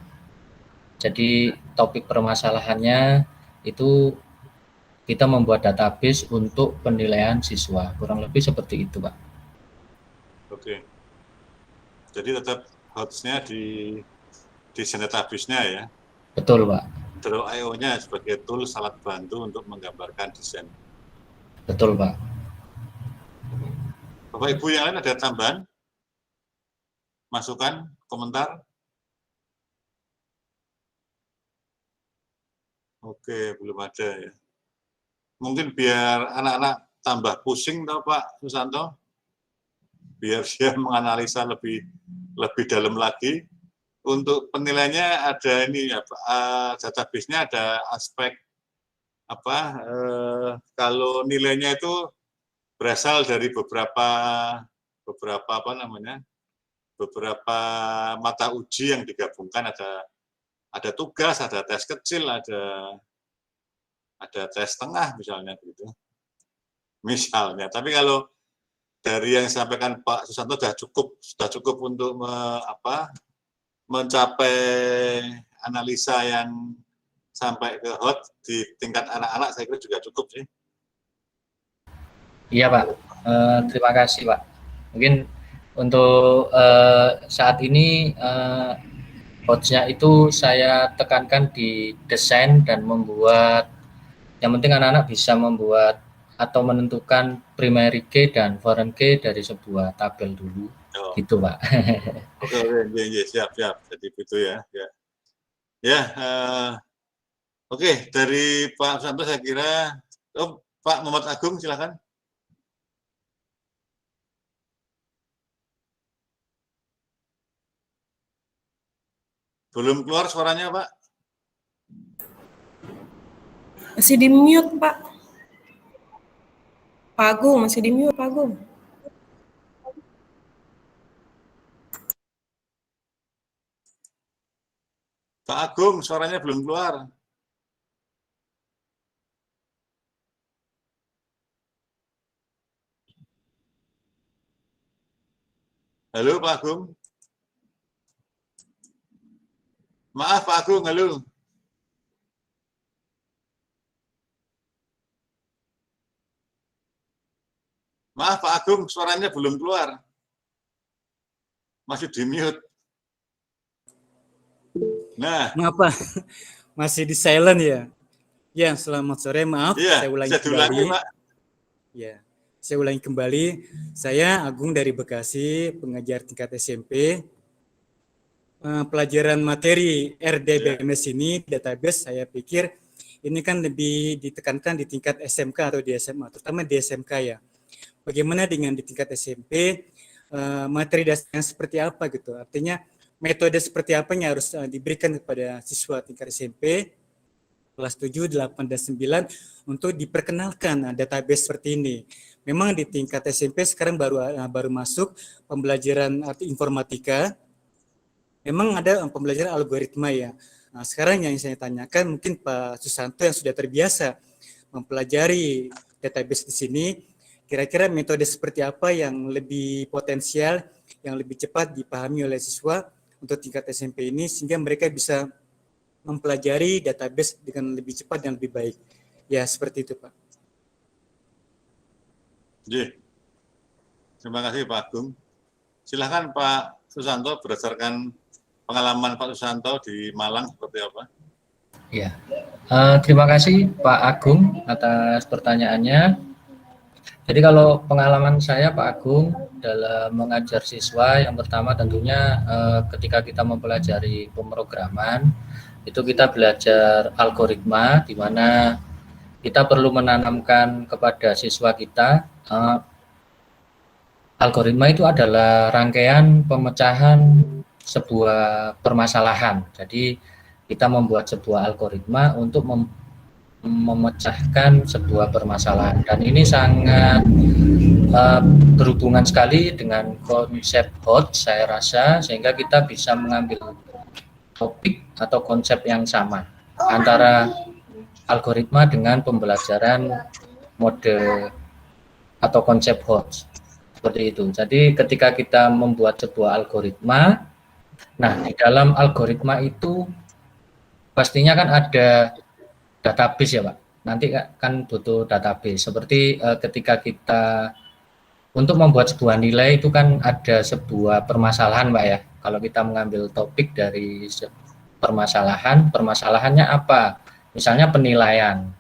Jadi topik permasalahannya itu kita membuat database untuk penilaian siswa, kurang lebih seperti itu, Pak. Oke. Jadi tetap hotsnya di desain database-nya ya? Betul, Pak. Draw.io-nya sebagai tool alat bantu untuk menggambarkan desain. Betul, Pak. Bapak Ibu yang lain ada tambahan? Masukan, komentar? Oke, belum ada ya. Mungkin biar anak-anak tambah pusing toh Pak Susanto, biar dia menganalisa lebih dalam lagi. Untuk penilaiannya ada ini ya, database-nya ada aspek kalau nilainya itu berasal dari beberapa mata uji yang digabungkan, ada tugas, ada tes kecil, ada tes tengah misalnya gitu. Misalnya, tapi kalau dari yang disampaikan Pak Susanto sudah cukup untuk mencapai analisa yang sampai ke hot di tingkat anak-anak, saya kira juga cukup sih. Iya, Pak. Terima kasih, Pak. Mungkin untuk saat ini hotsnya itu saya tekankan di desain dan membuat, yang penting anak-anak bisa membuat atau menentukan primary key dan foreign key dari sebuah tabel dulu. Gitu, Pak. Oke, siap. Jadi itu ya. Oke, dari Pak Susanto saya kira, Pak Muhammad Agung silakan. Belum keluar suaranya, Pak. Masih di mute, Pak. Pak Agung, masih di mute, Pak Agung. Pak Agung, suaranya belum keluar. Halo, Pak Agung. Maaf, Pak Agung, halo. Maaf, Pak Agung, suaranya belum keluar. Masih di mute. Nah, Mengapa masih di silent ya? Ya, selamat sore. Maaf, iya, saya ulangi bisa diulangi, kembali. Pak. Ya, saya ulangi kembali. Saya Agung dari Bekasi, pengajar tingkat SMP. Pelajaran materi RDBMS ini, database, saya pikir ini kan lebih ditekankan di tingkat SMK atau di SMA, terutama di SMK ya. Bagaimana dengan di tingkat SMP, materi dasarnya seperti apa gitu? Artinya metode seperti apa yang harus diberikan kepada siswa tingkat SMP, kelas 7, 8, dan 9 untuk diperkenalkan database seperti ini. Memang di tingkat SMP sekarang baru masuk pembelajaran informatika. Memang ada pembelajaran algoritma ya. Nah, sekarang yang saya tanyakan mungkin Pak Susanto yang sudah terbiasa mempelajari database di sini, kira-kira metode seperti apa yang lebih potensial, yang lebih cepat dipahami oleh siswa untuk tingkat SMP ini sehingga mereka bisa mempelajari database dengan lebih cepat dan lebih baik. Ya, seperti itu, Pak. Terima kasih, Pak Agung. Silakan Pak Susanto, berdasarkan pengalaman Pak Susanto di Malang seperti apa? Ya, Terima kasih Pak Agung atas pertanyaannya. Jadi kalau pengalaman saya Pak Agung dalam mengajar siswa, yang pertama tentunya ketika kita mempelajari pemrograman, itu kita belajar algoritma, di mana kita perlu menanamkan kepada siswa kita algoritma itu adalah rangkaian pemecahan sebuah permasalahan. Jadi kita membuat sebuah algoritma untuk memecahkan sebuah permasalahan, dan ini sangat berhubungan sekali dengan konsep HOT saya rasa, sehingga kita bisa mengambil topik atau konsep yang sama antara algoritma dengan pembelajaran mode atau konsep HOT seperti itu. Jadi ketika kita membuat sebuah algoritma, nah di dalam algoritma itu pastinya kan ada database ya Pak, nanti kan butuh database. Seperti ketika kita untuk membuat sebuah nilai itu kan ada sebuah permasalahan Pak ya. Kalau kita mengambil topik dari permasalahan, permasalahannya apa? Misalnya penilaian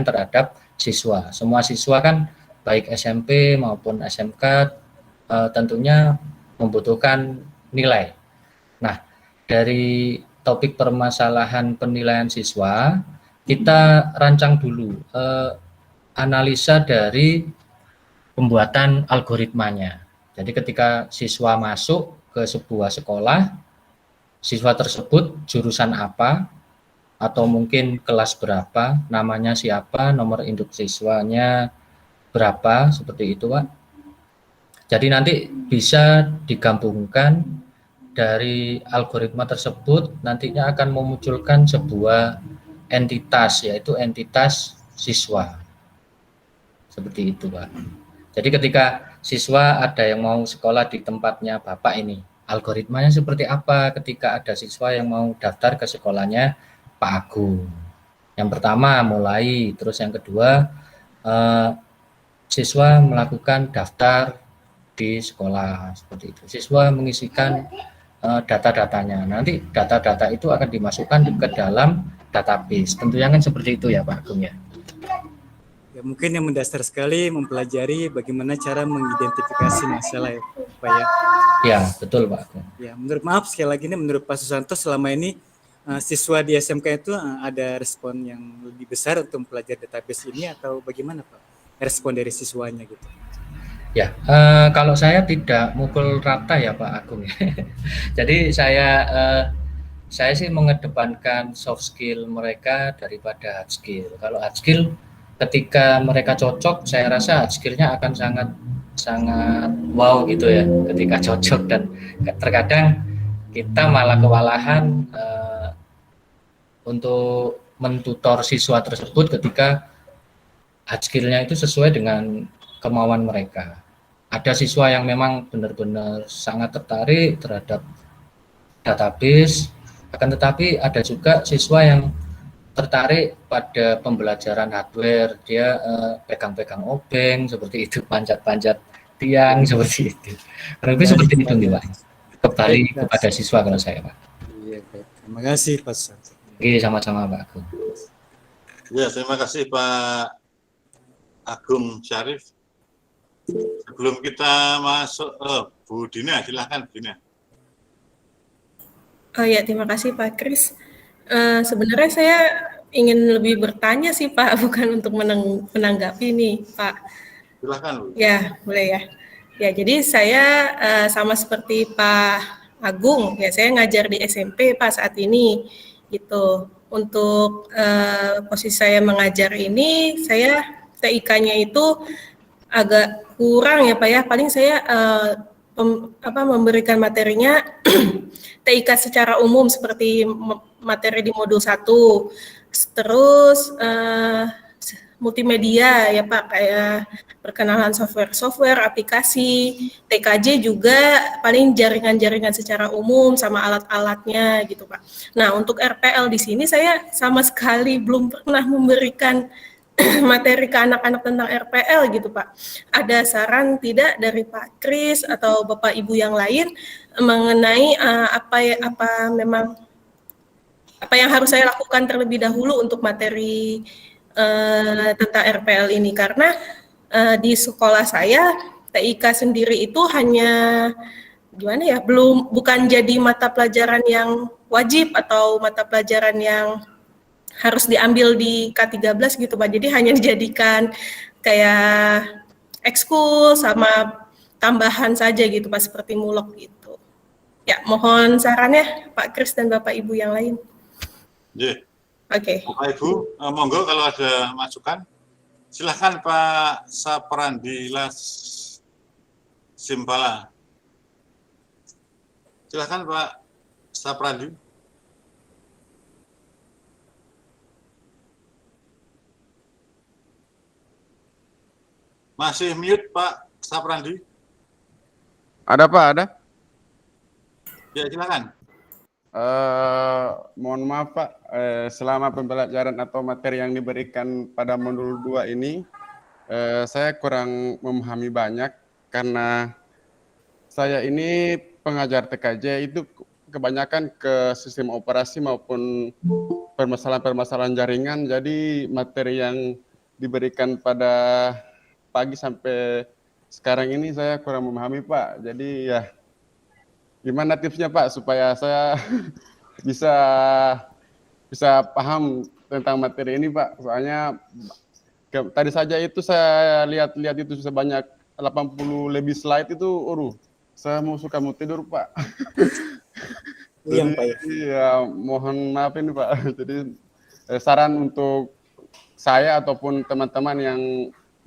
terhadap siswa. Semua siswa kan baik SMP maupun SMK tentunya membutuhkan nilai. Nah, dari topik permasalahan penilaian siswa, kita rancang dulu analisa dari pembuatan algoritmanya. Jadi ketika siswa masuk ke sebuah sekolah, siswa tersebut jurusan apa, atau mungkin kelas berapa, namanya siapa, nomor induk siswanya berapa, seperti itu Pak. Jadi nanti bisa digabungkan dari algoritma tersebut, nantinya akan memunculkan sebuah entitas, yaitu entitas siswa. Seperti itu Pak. Jadi ketika siswa ada yang mau sekolah di tempatnya Bapak ini, algoritmanya seperti apa ketika ada siswa yang mau daftar ke sekolahnya Pak Agung. Yang pertama mulai, terus yang kedua siswa melakukan daftar di sekolah, seperti itu. Siswa mengisikan data-datanya. Nanti data-data itu akan dimasukkan ke dalam database. Tentunya kan seperti itu ya Pak Agung ya. Ya, mungkin yang mendasar sekali mempelajari bagaimana cara mengidentifikasi masalah ya Pak ya. Ya, betul Pak Agung. Ya, maaf sekali lagi ini menurut Pak Susanto selama ini siswa di SMK itu ada respon yang lebih besar untuk mempelajari database ini atau bagaimana Pak? Respon dari siswanya gitu. Ya, kalau saya tidak mukul rata ya Pak Agung. Jadi saya sih mengedepankan soft skill mereka daripada hard skill. Kalau hard skill ketika mereka cocok, saya rasa hard skill-nya akan sangat wow gitu ya ketika cocok, dan terkadang kita malah kewalahan untuk mentutor siswa tersebut ketika hard skill-nya itu sesuai dengan kemauan mereka. Ada siswa yang memang benar-benar sangat tertarik terhadap database, akan tetapi ada juga siswa yang tertarik pada pembelajaran hardware, dia pegang-pegang obeng seperti itu, panjat-panjat tiang seperti itu. Lebih seperti itu nih Pak. Kembali kepada siswa kalau saya Pak. Iya, baik. Terima kasih Pak Susanto. Oke, sama-sama Pak Agung. Ya, terima kasih Pak Agung Syarif. Sebelum kita masuk, Bu Dina, silakan Dina. Oh ya, terima kasih Pak Kris. Sebenarnya saya ingin lebih bertanya sih Pak, bukan untuk menanggapi nih Pak. Silakan Bu. Ya, boleh ya. Ya, jadi saya sama seperti Pak Agung, ya saya ngajar di SMP Pak saat ini, gitu. Untuk posisi saya mengajar ini, saya TIK-nya itu agak kurang ya Pak ya. Paling saya memberikan materinya TIK secara umum seperti materi di modul 1, terus multimedia ya Pak, kayak perkenalan software, aplikasi, TKJ juga paling jaringan-jaringan secara umum sama alat-alatnya gitu Pak. Nah, untuk RPL di sini saya sama sekali belum pernah memberikan materi ke anak-anak tentang RPL gitu Pak. Ada saran tidak dari Pak Kris atau Bapak Ibu yang lain mengenai apa memang apa yang harus saya lakukan terlebih dahulu untuk materi tentang RPL ini, karena di sekolah saya TIK sendiri itu hanya gimana ya, bukan jadi mata pelajaran yang wajib atau mata pelajaran yang harus diambil di K13 gitu Pak. Jadi hanya dijadikan kayak ekskul sama tambahan saja gitu Pak, seperti mulok gitu. Ya, mohon sarannya Pak Kris dan Bapak Ibu yang lain. Yeah. Oke. Bapak Ibu, monggo kalau ada masukan. Silahkan Pak Saprandila Simpala. Silahkan Pak Saprandi. Masih mute Pak Saprandi? Ada Pak, ada. Ya, silakan. Mohon maaf Pak, selama pembelajaran atau materi yang diberikan pada modul 2 ini, saya kurang memahami banyak karena saya ini pengajar TKJ itu kebanyakan ke sistem operasi maupun permasalahan-permasalahan jaringan, jadi materi yang diberikan pada pagi sampai sekarang ini saya kurang memahami Pak, jadi ya gimana tipsnya Pak supaya saya bisa paham tentang materi ini Pak, soalnya tadi saja itu saya lihat itu sebanyak 80 lebih slide itu, saya suka mau tidur Pak. Jadi, ya mohon maaf ini Pak. Jadi saran untuk saya ataupun teman-teman yang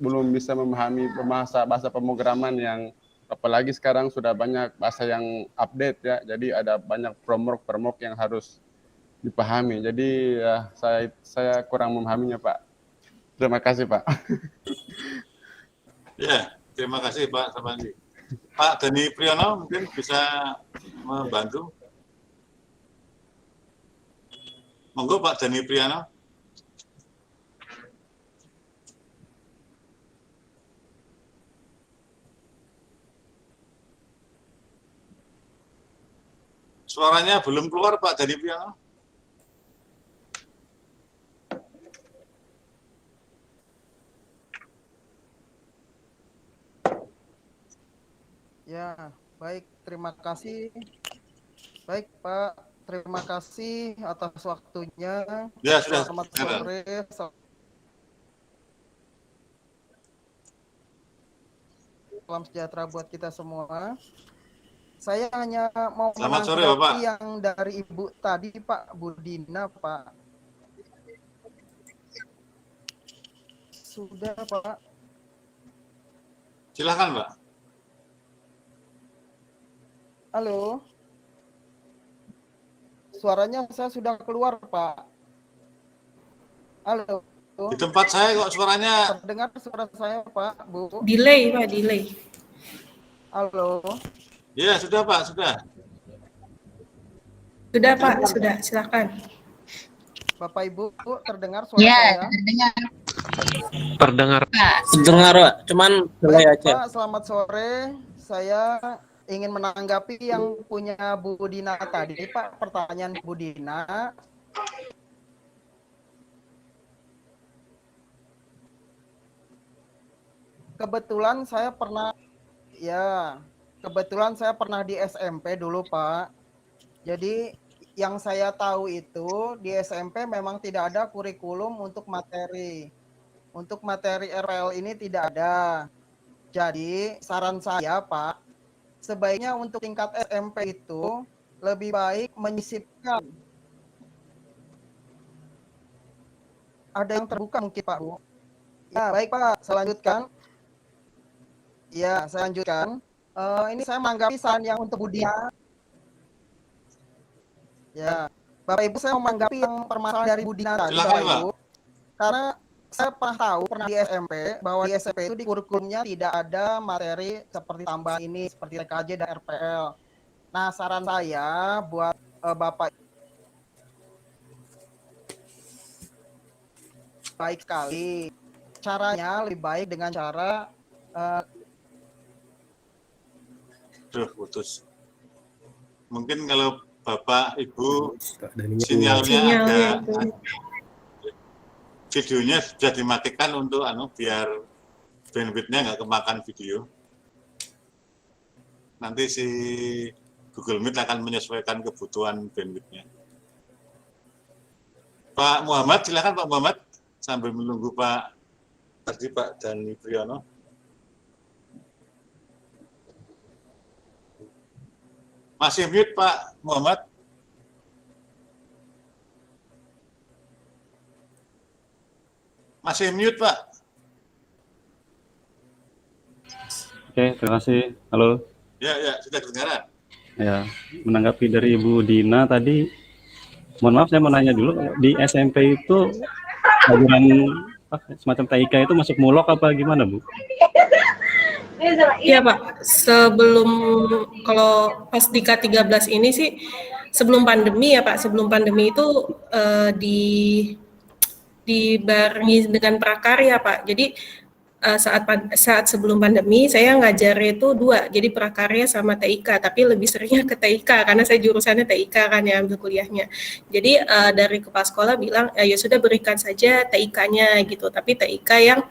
belum bisa memahami bahasa pemrograman, yang apalagi sekarang sudah banyak bahasa yang update ya, jadi ada banyak framework yang harus dipahami. Jadi ya, saya kurang memahaminya Pak. Terima kasih Pak. Ya, terima kasih Pak Saprandi. Pak Dani Priyono mungkin bisa membantu. Monggo Pak Dani Priyono. Suaranya belum keluar Pak Dani Priyono. Ya, baik, terima kasih. Baik Pak, terima kasih atas waktunya. Ya, sudah. Selamat sore. Salam sejahtera buat kita semua. Saya hanya mau menanggapi yang dari Ibu tadi Pak Budina Pak. Sudah Pak. Silakan Pak. Halo. Suaranya saya sudah keluar Pak. Halo. Di tempat saya kok suaranya. Terdengar suara saya Pak, Bu? Delay Pak, delay. Halo. Ya, sudah Pak, sudah. Sudah Pak, sudah, silakan. Bapak Ibu, terdengar suara saya? Terdengar. Terdengar Pak, cuman delay aja. Pak, selamat sore. Saya ingin menanggapi yang punya Bu Dina tadi, Pak. Pertanyaan Bu Dina. Kebetulan saya pernah di SMP dulu, Pak. Jadi yang saya tahu itu di SMP memang tidak ada kurikulum untuk materi. Untuk materi RPL ini tidak ada. Jadi saran saya, Pak, sebaiknya untuk tingkat SMP itu lebih baik menyisipkan. Ada yang terbuka mungkin Pak Bu. Ya baik Pak, saya lanjutkan. Ya saya lanjutkan. Ini saya menanggapi saran yang untuk Budia. Ya Bapak Ibu, saya menanggapi yang permasalahan dari Budina tadi Bapak Ibu. Karena saya pernah di SMP, bahwa di SMP itu di kurikulumnya tidak ada materi seperti tambahan ini, seperti TKJ dan RPL. Nah, saran saya buat Bapak baik sekali. Caranya lebih baik dengan cara putus. Mungkin kalau Bapak Ibu sinyalnya agak videonya sudah dimatikan untuk biar bandwidth-nya nggak kemakan video. Nanti si Google Meet akan menyesuaikan kebutuhan bandwidth-nya. Pak Muhammad, silakan Pak Muhammad sambil menunggu Pak Dhani Priyono. Masih mute Pak Muhammad. Masih mute Pak. Oke, terima kasih. Halo. Ya, sudah kedengaran. Ya, menanggapi dari Ibu Dina tadi, mohon maaf saya mau nanya dulu, di SMP itu pelajaran semacam TIK itu masuk mulok apa gimana Bu? Iya Pak, kalau pas di K13 ini sih sebelum pandemi ya Pak, sebelum pandemi itu dibarengi dengan prakarya Pak. Jadi saat sebelum pandemi saya ngajar itu 2, jadi prakarya sama TIK, tapi lebih seringnya ke TIK karena saya jurusannya TIK kan ya ambil kuliahnya. Jadi dari kepala sekolah bilang ya sudah berikan saja TIK-nya gitu, tapi TIK yang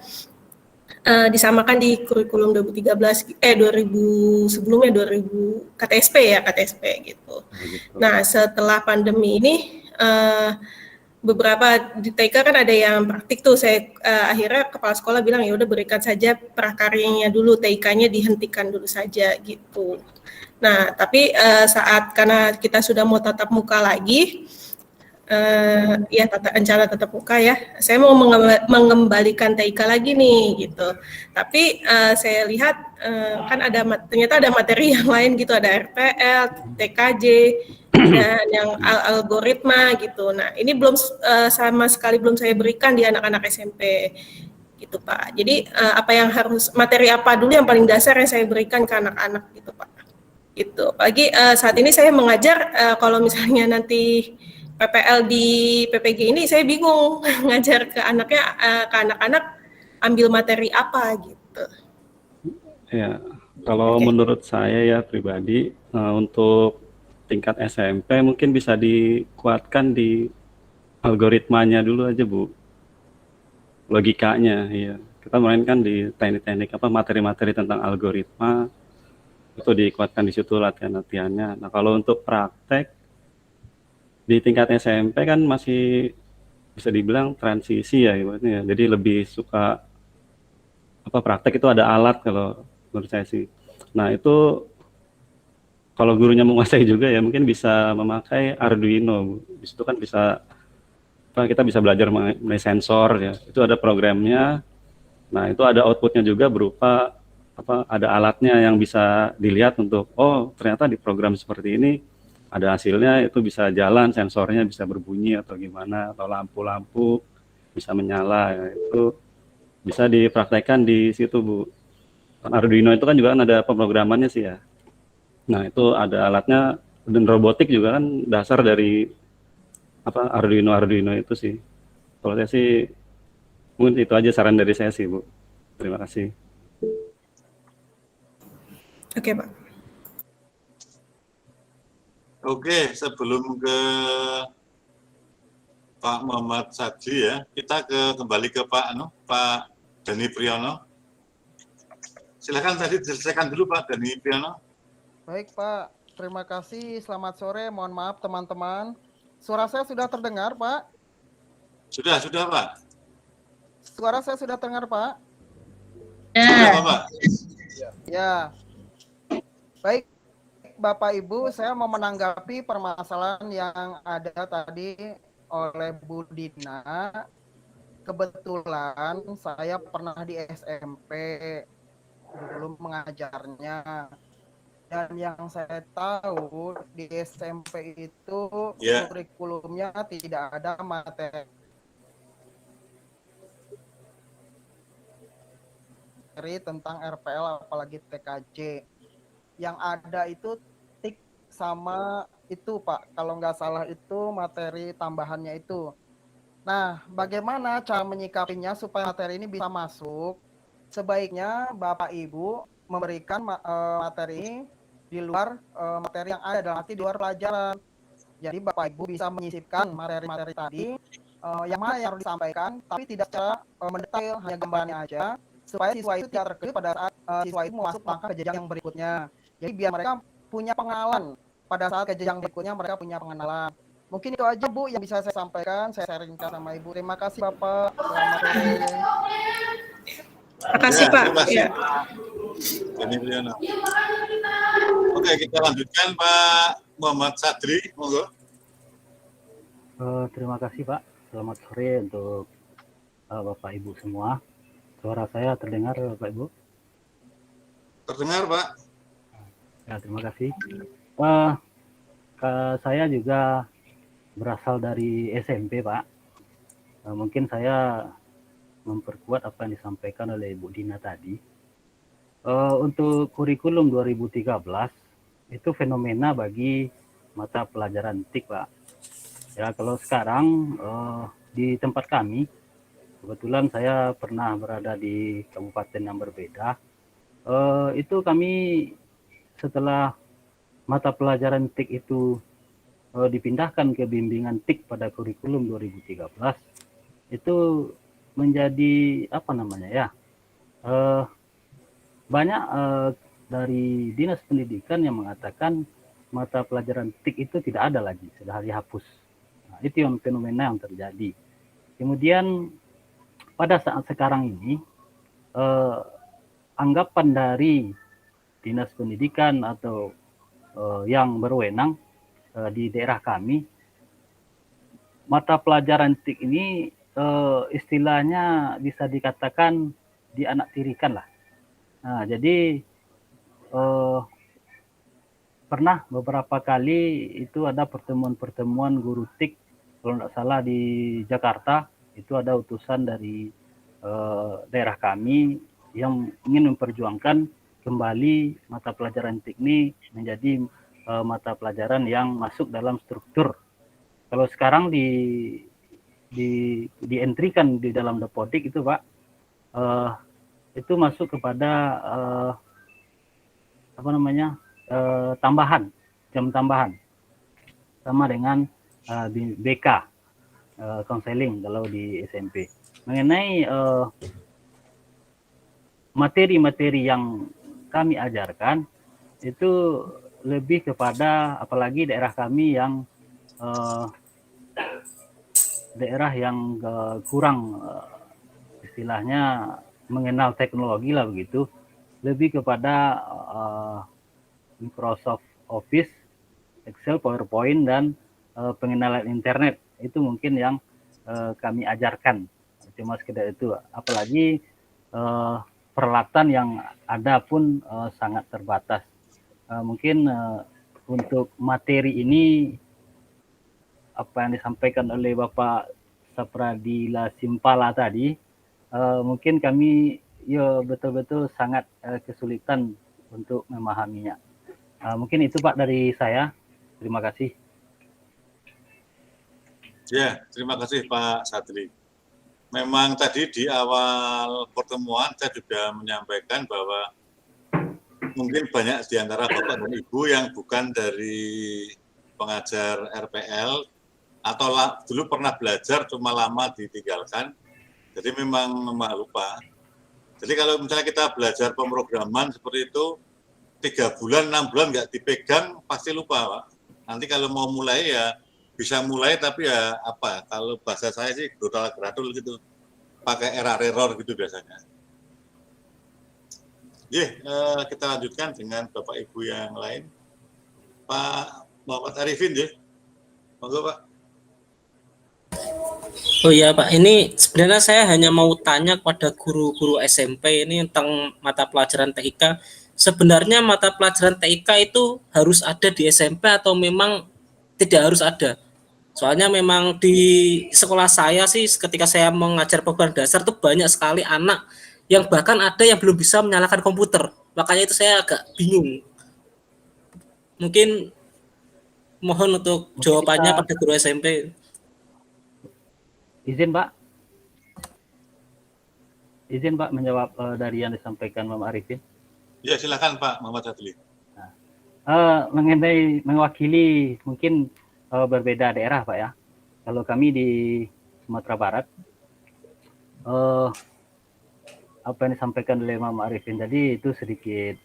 disamakan di kurikulum 2013 sebelumnya 2000 KTSP gitu. Nah, setelah pandemi ini beberapa di TK kan ada yang praktik tuh, saya akhirnya kepala sekolah bilang ya udah berikan saja prakaryanya dulu, TK-nya dihentikan dulu saja gitu. Nah, tapi karena kita sudah mau tatap muka lagi, rencana tatap muka ya, saya mau mengembalikan TIK lagi nih gitu. Tapi saya lihat kan ternyata ada materi yang lain gitu, ada RPL, TKJ, dan yang algoritma gitu. Nah, ini belum sama sekali belum saya berikan di anak-anak SMP gitu Pak. Jadi materi apa dulu yang paling dasar yang saya berikan ke anak-anak gitu Pak. Gitu. Apalagi saat ini saya mengajar kalau misalnya nanti PPL di PPG ini saya bingung ngajar ke anak-anak ambil materi apa gitu. Ya, kalau menurut saya ya pribadi untuk tingkat SMP mungkin bisa dikuatkan di algoritmanya dulu aja Bu, logikanya ya. Kita mainkan di teknik-teknik materi-materi tentang algoritma itu dikuatkan di situ latihan-latihannya. Nah kalau untuk praktek di tingkat SMP kan masih bisa dibilang transisi ya ibaratnya. Jadi lebih suka praktek itu ada alat kalau menurut saya sih. Nah itu kalau gurunya menguasai juga ya mungkin bisa memakai Arduino. Di situ kan bisa kita bisa belajar mengenai sensor ya. Itu ada programnya. Nah itu ada outputnya juga berupa ada alatnya yang bisa dilihat untuk ternyata di program seperti ini ada hasilnya, itu bisa jalan, sensornya bisa berbunyi atau gimana, atau lampu-lampu bisa menyala, ya. Itu bisa dipraktekkan di situ Bu. Arduino itu kan juga kan ada pemrogramannya sih ya. Nah itu ada alatnya, dan robotik juga kan dasar dari Arduino itu sih. Kalau saya sih mungkin itu aja saran dari saya sih Bu. Terima kasih. Oke Pak. Oke, sebelum ke Pak Muhammad Sadri ya, kita kembali ke Pak Dhani Priyono. Silakan tadi diselesaikan dulu Pak Dhani Priyono. Baik Pak, terima kasih. Selamat sore. Mohon maaf teman-teman. Suara saya sudah terdengar Pak? Sudah Pak. Suara saya sudah terdengar Pak? Sudah Pak. Ya. Baik. Bapak Ibu, saya mau menanggapi permasalahan yang ada tadi oleh Bu Dina. Kebetulan saya pernah di SMP dulu mengajarnya. Dan yang saya tahu di SMP itu kurikulumnya tidak ada materi tentang RPL apalagi TKJ. Yang ada itu tik sama itu Pak, kalau nggak salah itu materi tambahannya itu. Nah, bagaimana cara menyikapinya supaya materi ini bisa masuk? Sebaiknya Bapak Ibu memberikan materi di luar materi yang ada, dalam arti di luar pelajaran. Jadi Bapak Ibu bisa menyisipkan materi-materi tadi yang mana yang harus disampaikan, tapi tidak secara mendetail, hanya gambarannya aja, supaya siswa itu tidak terkejut pada saat siswa itu masuk langkah ke jenjang yang berikutnya. Jadi biar mereka punya pengenalan, pada saat ke jenjang berikutnya mereka punya pengenalan. Mungkin itu aja Bu yang bisa saya sampaikan, saya sharingkan sama Ibu. Terima kasih Bapak, selamat sore. Terima kasih Pak. Terima kasih Ya. Pak Dani Priyono. Oke, kita lanjutkan Pak Muhammad Sadri, monggo. Terima kasih Pak. Selamat sore untuk Bapak Ibu semua. Suara saya terdengar Bapak Ibu? Terdengar Pak. Ya, terima kasih. Saya juga berasal dari SMP Pak. Mungkin saya memperkuat apa yang disampaikan oleh Ibu Dina tadi. Untuk kurikulum 2013 itu fenomena bagi mata pelajaran TIK Pak. Ya, kalau sekarang di tempat kami, kebetulan saya pernah berada di kabupaten yang berbeda, itu kami setelah mata pelajaran TIK itu dipindahkan ke bimbingan TIK pada kurikulum 2013, itu menjadi apa namanya ya, banyak dari dinas pendidikan yang mengatakan mata pelajaran TIK itu tidak ada lagi, sudah dihapus. Nah, itu yang fenomena yang terjadi. Kemudian pada saat sekarang ini anggapan dari dinas pendidikan atau yang berwenang di daerah kami, mata pelajaran TIK ini istilahnya bisa dikatakan dianaktirikan lah. Nah, jadi pernah beberapa kali itu ada pertemuan-pertemuan guru TIK, kalau tidak salah di Jakarta, itu ada utusan dari daerah kami yang ingin memperjuangkan kembali mata pelajaran TIK ini menjadi mata pelajaran yang masuk dalam struktur. Kalau sekarang dientrikan di dalam Dapodik itu Pak, itu masuk kepada apa namanya, tambahan, jam tambahan, sama dengan BK, konseling kalau di SMP. Mengenai materi-materi yang kami ajarkan itu lebih kepada, apalagi daerah kami yang daerah yang kurang istilahnya mengenal teknologi lah begitu, lebih kepada Microsoft Office, Excel, PowerPoint, dan pengenalan internet. Itu mungkin yang kami ajarkan, cuma sekedar itu. Apalagi peralatan yang ada pun sangat terbatas. Mungkin untuk materi ini, apa yang disampaikan oleh Bapak Sapradila Simpala tadi, mungkin kami ya betul-betul sangat kesulitan untuk memahaminya. Mungkin itu Pak dari saya. Terima kasih. Ya, terima kasih Pak Sadri. Memang tadi di awal pertemuan saya juga menyampaikan bahwa mungkin banyak di antara Bapak dan Ibu yang bukan dari pengajar RPL atau dulu pernah belajar cuma lama ditinggalkan, jadi memang lupa. Jadi kalau misalnya kita belajar pemrograman seperti itu 3 bulan, 6 bulan nggak dipegang, pasti lupa Pak. Nanti kalau mau mulai ya bisa mulai, tapi ya apa, kalau bahasa saya sih grotal-gratul gitu, pakai error gitu biasanya. Kita lanjutkan dengan Bapak Ibu yang lain. Pak Muhammad Arifin, monggo Pak. Oh iya Pak, ini sebenarnya saya hanya mau tanya kepada guru-guru SMP ini tentang mata pelajaran TIK. Sebenarnya mata pelajaran TIK itu harus ada di SMP atau memang tidak harus ada? Soalnya memang di sekolah saya sih ketika saya mengajar pelajaran dasar tuh banyak sekali anak yang bahkan ada yang belum bisa menyalakan komputer. Makanya itu saya agak bingung. Mungkin mohon untuk jawabannya pada guru SMP. Izin Pak menjawab dari yang disampaikan Bapak Arifin. Ya silakan Pak Muhammad Sadli. Mengenai mewakili mungkin berbeda daerah Pak ya. Kalau kami di Sumatera Barat, apa yang disampaikan oleh Imam Arifin tadi itu sedikit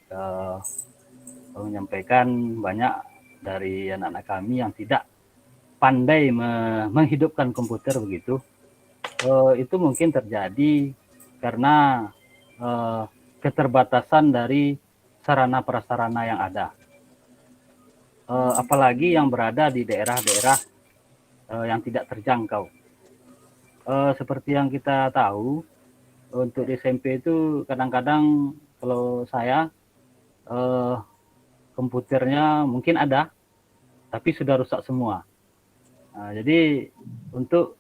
menyampaikan banyak dari anak-anak kami yang tidak pandai menghidupkan komputer begitu. Itu mungkin terjadi karena keterbatasan dari sarana prasarana yang ada. Apalagi yang berada di daerah-daerah yang tidak terjangkau. Seperti yang kita tahu, untuk di SMP itu kadang-kadang kalau saya komputernya mungkin ada, tapi sudah rusak semua. Jadi untuk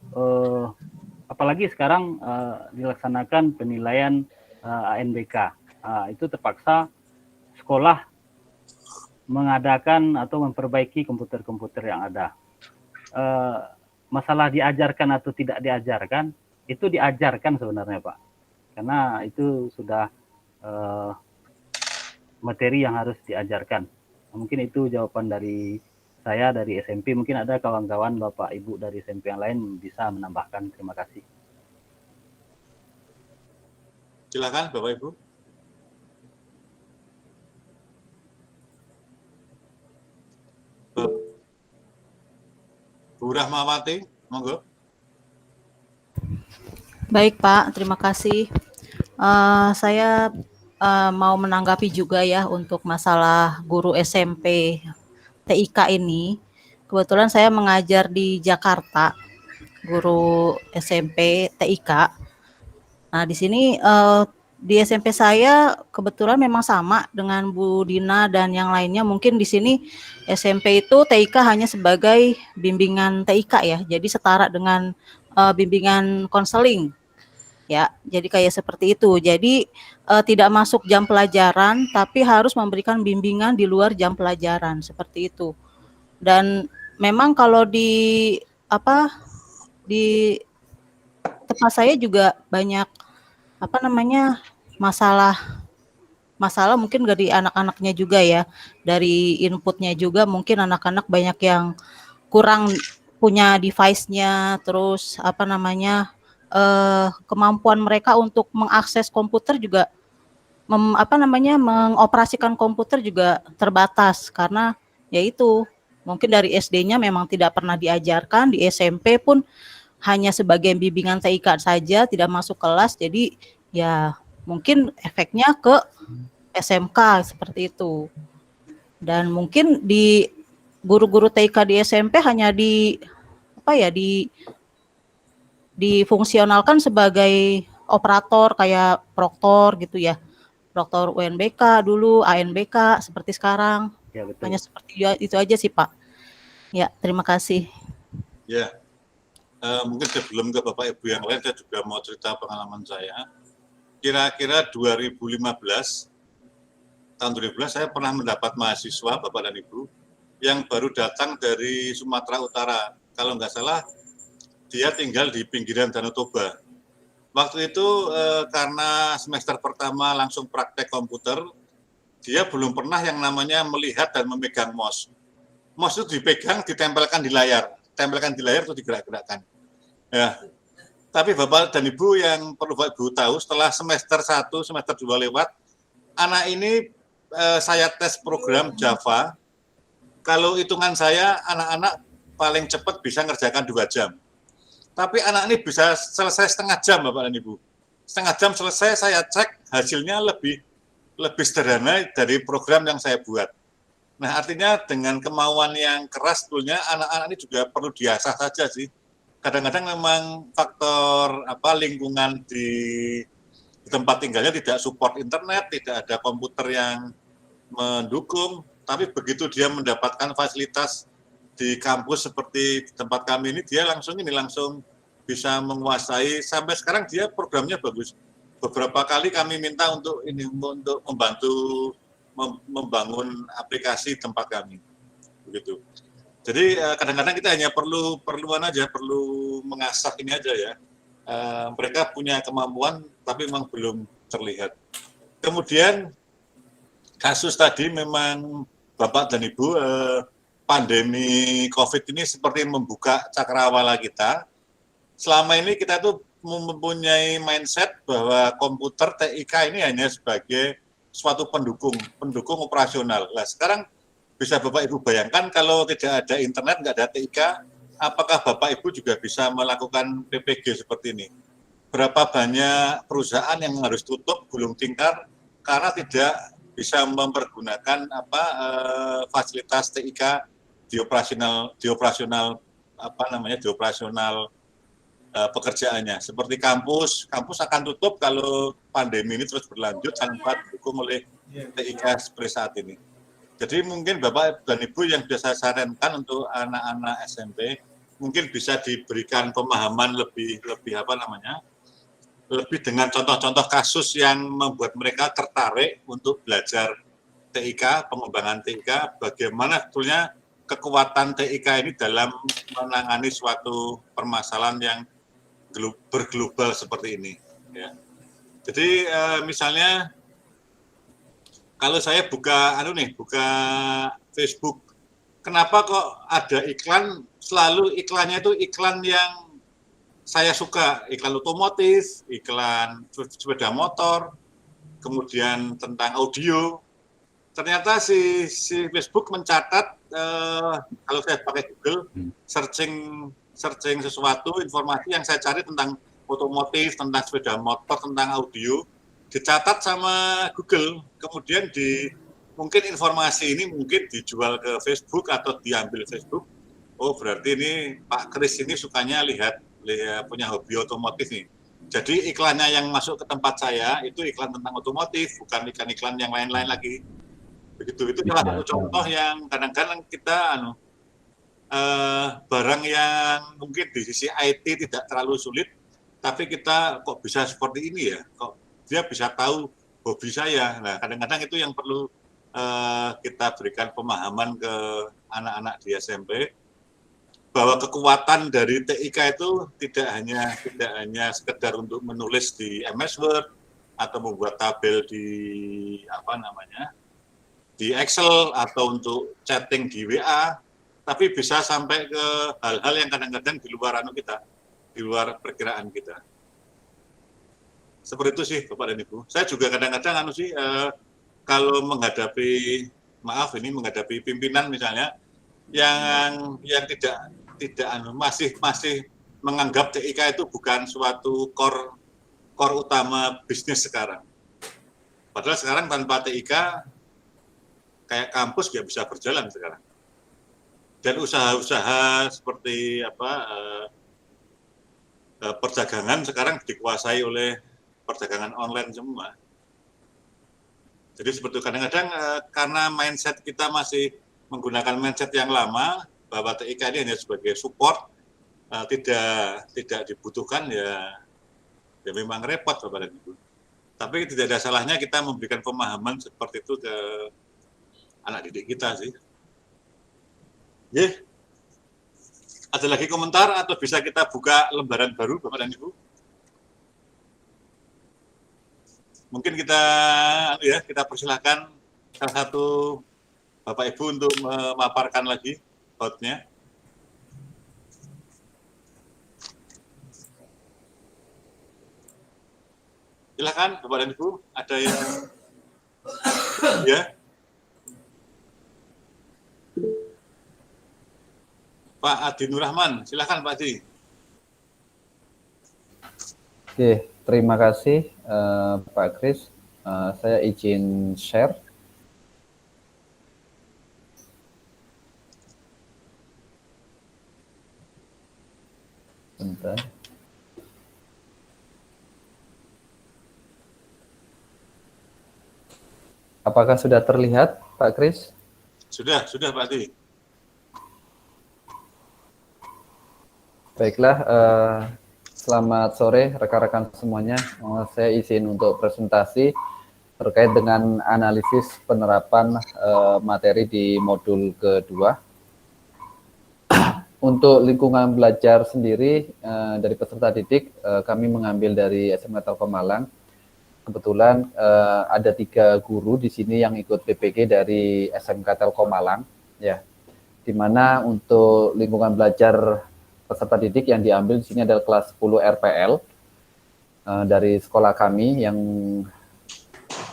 apalagi sekarang dilaksanakan penilaian ANBK, itu terpaksa sekolah mengadakan atau memperbaiki komputer-komputer yang ada. Masalah diajarkan atau tidak diajarkan, itu diajarkan sebenarnya Pak. Karena itu sudah materi yang harus diajarkan. Mungkin itu jawaban dari saya dari SMP. Mungkin ada kawan-kawan Bapak Ibu dari SMP yang lain bisa menambahkan. Terima kasih. Silakan Bapak Ibu. Bu Rahmawati, monggo. Baik Pak, terima kasih. Saya mau menanggapi juga ya untuk masalah guru SMP TIK ini. Kebetulan saya mengajar di Jakarta, guru SMP TIK. Nah di sini di SMP saya kebetulan memang sama dengan Bu Dina dan yang lainnya. Mungkin di sini SMP itu TIK hanya sebagai bimbingan TIK ya, jadi setara dengan bimbingan konseling. Ya, jadi kayak seperti itu. Jadi tidak masuk jam pelajaran, tapi harus memberikan bimbingan di luar jam pelajaran seperti itu. Dan memang kalau di tempat saya juga banyak masalah mungkin dari anak-anaknya juga ya, dari inputnya juga mungkin anak-anak banyak yang kurang punya device-nya, terus kemampuan mereka untuk mengakses komputer juga mengoperasikan komputer juga terbatas karena yaitu mungkin dari SD-nya memang tidak pernah diajarkan, di SMP pun hanya sebagai bimbingan TIK saja, tidak masuk kelas, jadi ya mungkin efeknya ke SMK seperti itu. Dan mungkin di guru-guru TIK di SMP hanya difungsionalkan sebagai operator kayak proktor gitu ya, proktor UNBK dulu, ANBK seperti sekarang. Ya, betul. Hanya seperti itu aja sih Pak. Ya, terima kasih. Ya, mungkin sebelum ke Bapak Ibu yang lain, saya juga mau cerita pengalaman saya. Kira-kira 2015, tahun 2015 saya pernah mendapat mahasiswa Bapak dan Ibu yang baru datang dari Sumatera Utara. Kalau nggak salah, dia tinggal di pinggiran Danau Toba. Waktu itu karena semester pertama langsung praktek komputer, dia belum pernah yang namanya melihat dan memegang mouse. Mouse itu dipegang, ditempelkan di layar. Tempelkan di layar itu digerak-gerakkan. Ya. Tapi Bapak dan Ibu yang perlu Bapak Ibu tahu, setelah semester 1, semester 2 lewat, anak ini saya tes program Java. Kalau hitungan saya, anak-anak paling cepat bisa ngerjakan 2 jam. Tapi anak ini bisa selesai setengah jam, Bapak dan Ibu. Setengah jam selesai, saya cek hasilnya lebih sederhana dari program yang saya buat. Nah, artinya dengan kemauan yang keras, sebetulnya anak-anak ini juga perlu diasah saja sih. Kadang-kadang memang faktor lingkungan di tempat tinggalnya tidak support internet, tidak ada komputer yang mendukung, tapi begitu dia mendapatkan fasilitas di kampus seperti di tempat kami ini, dia langsung bisa menguasai. Sampai sekarang dia programnya bagus. Beberapa kali kami minta untuk membantu membangun aplikasi tempat kami, begitu. Jadi kadang-kadang kita hanya perlu mengasah ini aja ya. Mereka punya kemampuan, tapi memang belum terlihat. Kemudian kasus tadi memang Bapak dan Ibu pandemi COVID ini seperti membuka cakrawala kita. Selama ini kita tuh mempunyai mindset bahwa komputer TIK ini hanya sebagai suatu pendukung operasional. Nah, sekarang bisa Bapak Ibu bayangkan kalau tidak ada internet, nggak ada TIK, apakah Bapak Ibu juga bisa melakukan PPG seperti ini? Berapa banyak perusahaan yang harus tutup gulung tikar karena tidak bisa mempergunakan fasilitas TIK di operasional pekerjaannya. Seperti kampus akan tutup kalau pandemi ini terus berlanjut tanpa didukung oleh TIK seperti saat ini. Jadi mungkin Bapak dan Ibu yang bisa saya sarankan untuk anak-anak SMP mungkin bisa diberikan pemahaman lebih dengan contoh-contoh kasus yang membuat mereka tertarik untuk belajar TIK, pengembangan TIK, bagaimana sebetulnya kekuatan TIK ini dalam menangani suatu permasalahan yang berglobal seperti ini. Ya. Jadi misalnya kalau saya buka Facebook, kenapa kok ada iklan, selalu iklannya itu iklan yang saya suka, iklan otomotif, iklan sepeda motor, kemudian tentang audio. Ternyata si Facebook mencatat, kalau saya pakai Google, searching sesuatu, informasi yang saya cari tentang otomotif, tentang sepeda motor, tentang audio, dicatat sama Google, kemudian mungkin informasi ini mungkin dijual ke Facebook atau diambil Facebook. Oh, berarti ini Pak Kris ini sukanya punya hobi otomotif nih. Jadi iklannya yang masuk ke tempat saya itu iklan tentang otomotif, bukan iklan-iklan yang lain-lain lagi. Begitu, itu salah satu contoh yang kadang-kadang kita barang yang mungkin di sisi IT tidak terlalu sulit, tapi kita kok bisa seperti ini ya, kok dia bisa tahu hobi saya. Nah, kadang-kadang itu yang perlu kita berikan pemahaman ke anak-anak di SMP, bahwa kekuatan dari TIK itu tidak hanya sekedar untuk menulis di MS Word atau membuat tabel di di Excel atau untuk chatting di WA, tapi bisa sampai ke hal-hal yang kadang-kadang di luar di luar perkiraan kita. Seperti itu sih Bapak dan Ibu. Saya juga kadang-kadang kalau menghadapi pimpinan misalnya yang masih menganggap TIK itu bukan suatu core utama bisnis sekarang. Padahal sekarang tanpa TIK kayak kampus nggak bisa berjalan sekarang. Dan usaha-usaha seperti perdagangan sekarang dikuasai oleh perdagangan online semua. Jadi seperti kadang-kadang karena mindset kita masih menggunakan mindset yang lama, bahwa TIK ini hanya sebagai support, tidak dibutuhkan, ya memang repot Bapak dan Ibu. Tapi tidak ada salahnya kita memberikan pemahaman seperti itu ke anak didik kita sih. Ada lagi komentar atau bisa kita buka lembaran baru Bapak dan Ibu? Mungkin kita persilahkan salah satu Bapak Ibu untuk memaparkan lagi outnya. Silakan Bapak dan Ibu, ada yang ya. Pak Adi Nur Rahman, silakan Pak Adi. Oke, terima kasih Pak Kris. Saya izin share. Bentar. Apakah sudah terlihat, Pak Kris? Sudah Pak Adi. Baiklah, selamat sore rekan-rekan semuanya. Saya izin untuk presentasi terkait dengan analisis penerapan materi di modul kedua. Untuk lingkungan belajar sendiri dari peserta didik, kami mengambil dari SMK Telkom Malang. Kebetulan ada 3 guru di sini yang ikut PPG dari SMK Telkom Malang. Ya, di mana untuk lingkungan belajar peserta didik yang diambil di sini adalah kelas 10 RPL dari sekolah kami yang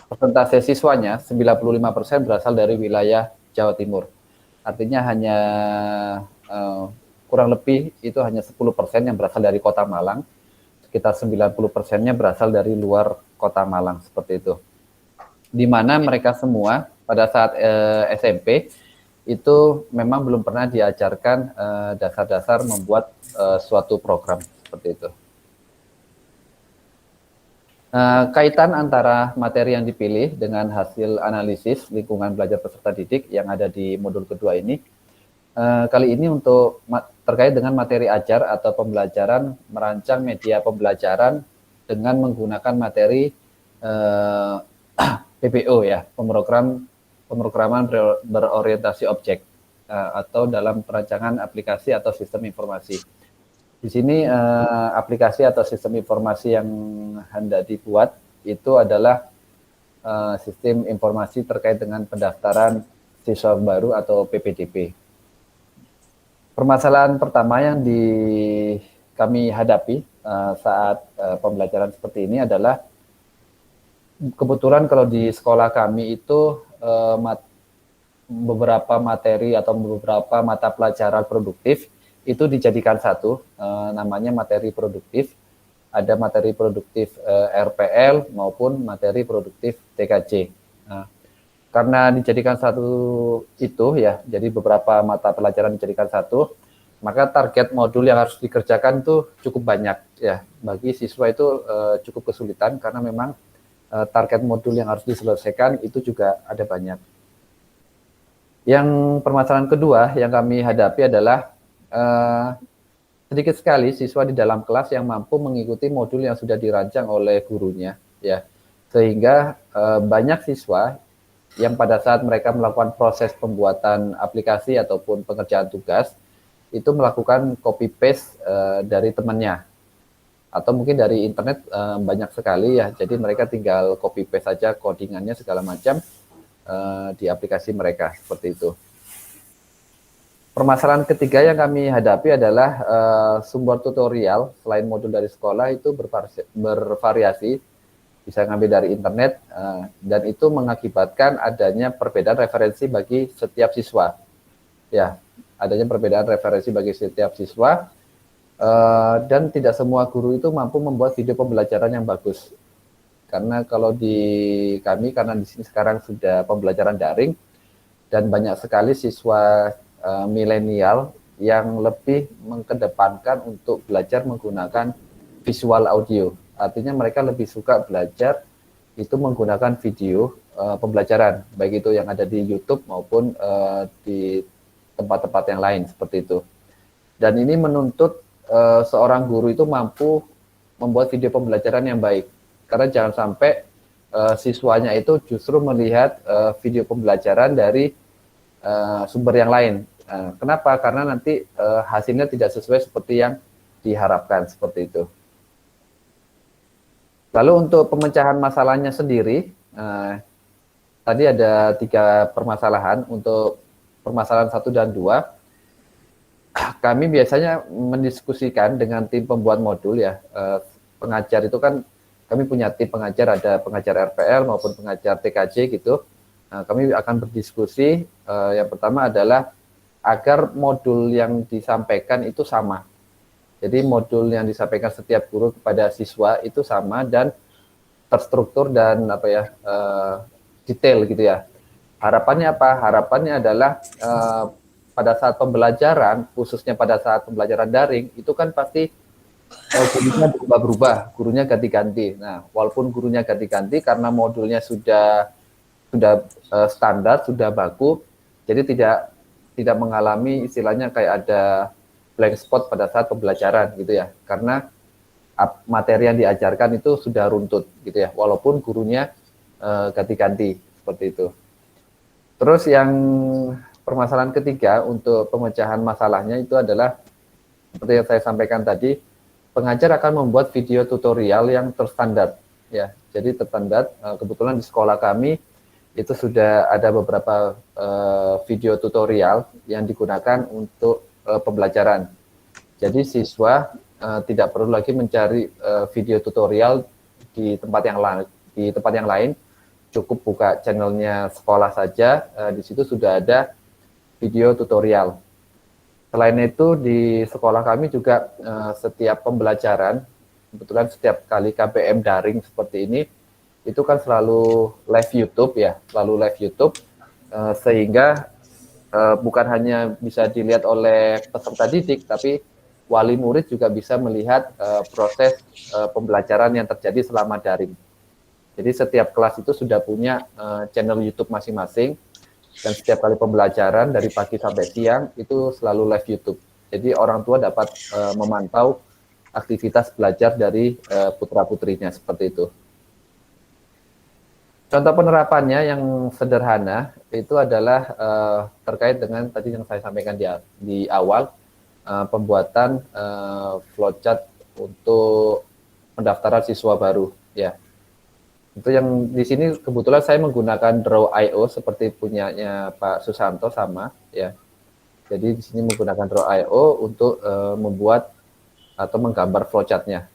persentase siswanya 95% berasal dari wilayah Jawa Timur. Artinya hanya kurang lebih itu hanya 10% yang berasal dari Kota Malang, sekitar 90%-nya berasal dari luar Kota Malang, seperti itu. Di mana mereka semua pada saat SMP itu memang belum pernah diajarkan dasar-dasar membuat suatu program seperti itu. Kaitan antara materi yang dipilih dengan hasil analisis lingkungan belajar peserta didik yang ada di modul kedua ini, kali ini untuk terkait dengan materi ajar atau pembelajaran merancang media pembelajaran dengan menggunakan materi PBO ya, pemrograman berorientasi objek atau dalam perancangan aplikasi atau sistem informasi. Di sini aplikasi atau sistem informasi yang hendak dibuat itu adalah sistem informasi terkait dengan pendaftaran siswa baru atau PPDB. Permasalahan pertama yang kami hadapi saat pembelajaran seperti ini adalah kebetulan kalau di sekolah kami itu beberapa materi atau beberapa mata pelajaran produktif itu dijadikan satu, namanya materi produktif. Ada materi produktif RPL maupun materi produktif TKJ. Nah, karena dijadikan satu itu ya, jadi beberapa mata pelajaran dijadikan satu, maka target modul yang harus dikerjakan itu cukup banyak ya. Bagi siswa itu cukup kesulitan karena memang target modul yang harus diselesaikan itu juga ada banyak. Yang permasalahan kedua yang kami hadapi adalah sedikit sekali siswa di dalam kelas yang mampu mengikuti modul yang sudah dirancang oleh gurunya, ya, sehingga banyak siswa yang pada saat mereka melakukan proses pembuatan aplikasi ataupun pengerjaan tugas itu melakukan copy paste dari temannya. Atau mungkin dari internet banyak sekali ya, jadi mereka tinggal copy paste saja codingannya segala macam di aplikasi mereka, seperti itu. Permasalahan ketiga yang kami hadapi adalah sumber tutorial selain modul dari sekolah itu bervariasi, bisa ngambil dari internet, dan itu mengakibatkan adanya perbedaan referensi bagi setiap siswa. Ya, adanya perbedaan referensi bagi setiap siswa, dan tidak semua guru itu mampu membuat video pembelajaran yang bagus. Karena kalau di kami, karena di sini sekarang sudah pembelajaran daring, dan banyak sekali siswa milenial yang lebih mengedepankan untuk belajar menggunakan visual audio. Artinya mereka lebih suka belajar itu menggunakan video pembelajaran, baik itu yang ada di YouTube maupun di tempat-tempat yang lain, seperti itu. Dan ini menuntut seorang guru itu mampu membuat video pembelajaran yang baik. Karena jangan sampai siswanya itu justru melihat video pembelajaran dari sumber yang lain. Kenapa? Karena nanti hasilnya tidak sesuai seperti yang diharapkan, seperti itu. Lalu untuk pemecahan masalahnya sendiri, tadi ada 3 permasalahan. Untuk permasalahan 1 dan 2, kami biasanya mendiskusikan dengan tim pembuat modul ya. Pengajar itu kan kami punya tim pengajar, ada pengajar RPL maupun pengajar TKJ gitu. Kami akan berdiskusi. Yang pertama adalah agar modul yang disampaikan itu sama. Jadi modul yang disampaikan setiap guru kepada siswa itu sama dan terstruktur dan detail gitu ya. Harapannya apa? Harapannya adalah pada saat pembelajaran, khususnya pada saat pembelajaran daring, itu kan pasti gurunya berubah-berubah, gurunya ganti-ganti. Nah, walaupun gurunya ganti-ganti karena modulnya sudah standar, sudah baku, jadi tidak mengalami istilahnya kayak ada blank spot pada saat pembelajaran gitu ya, karena materi yang diajarkan itu sudah runtut gitu ya, walaupun gurunya ganti-ganti, seperti itu. Terus yang permasalahan ketiga untuk pemecahan masalahnya itu adalah seperti yang saya sampaikan tadi, pengajar akan membuat video tutorial yang terstandar ya. Jadi terstandar, kebetulan di sekolah kami itu sudah ada beberapa video tutorial yang digunakan untuk pembelajaran. Jadi siswa tidak perlu lagi mencari video tutorial di tempat yang lain, cukup buka channelnya sekolah saja, di situ sudah ada video tutorial. Selain itu di sekolah kami juga setiap pembelajaran, kebetulan setiap kali KBM daring seperti ini, itu kan selalu live YouTube ya, sehingga bukan hanya bisa dilihat oleh peserta didik, tapi wali murid juga bisa melihat proses pembelajaran yang terjadi selama daring. Jadi setiap kelas itu sudah punya channel YouTube masing-masing, dan setiap kali pembelajaran dari pagi sampai siang itu selalu live YouTube. Jadi orang tua dapat memantau aktivitas belajar dari putra-putrinya seperti itu. Contoh penerapannya yang sederhana itu adalah terkait dengan tadi yang saya sampaikan di awal, pembuatan flowchart untuk pendaftaran siswa baru ya. Itu yang di sini kebetulan saya menggunakan Draw.io seperti punyanya Pak Susanto sama ya. Jadi di sini menggunakan Draw.io untuk membuat atau menggambar flowchartnya.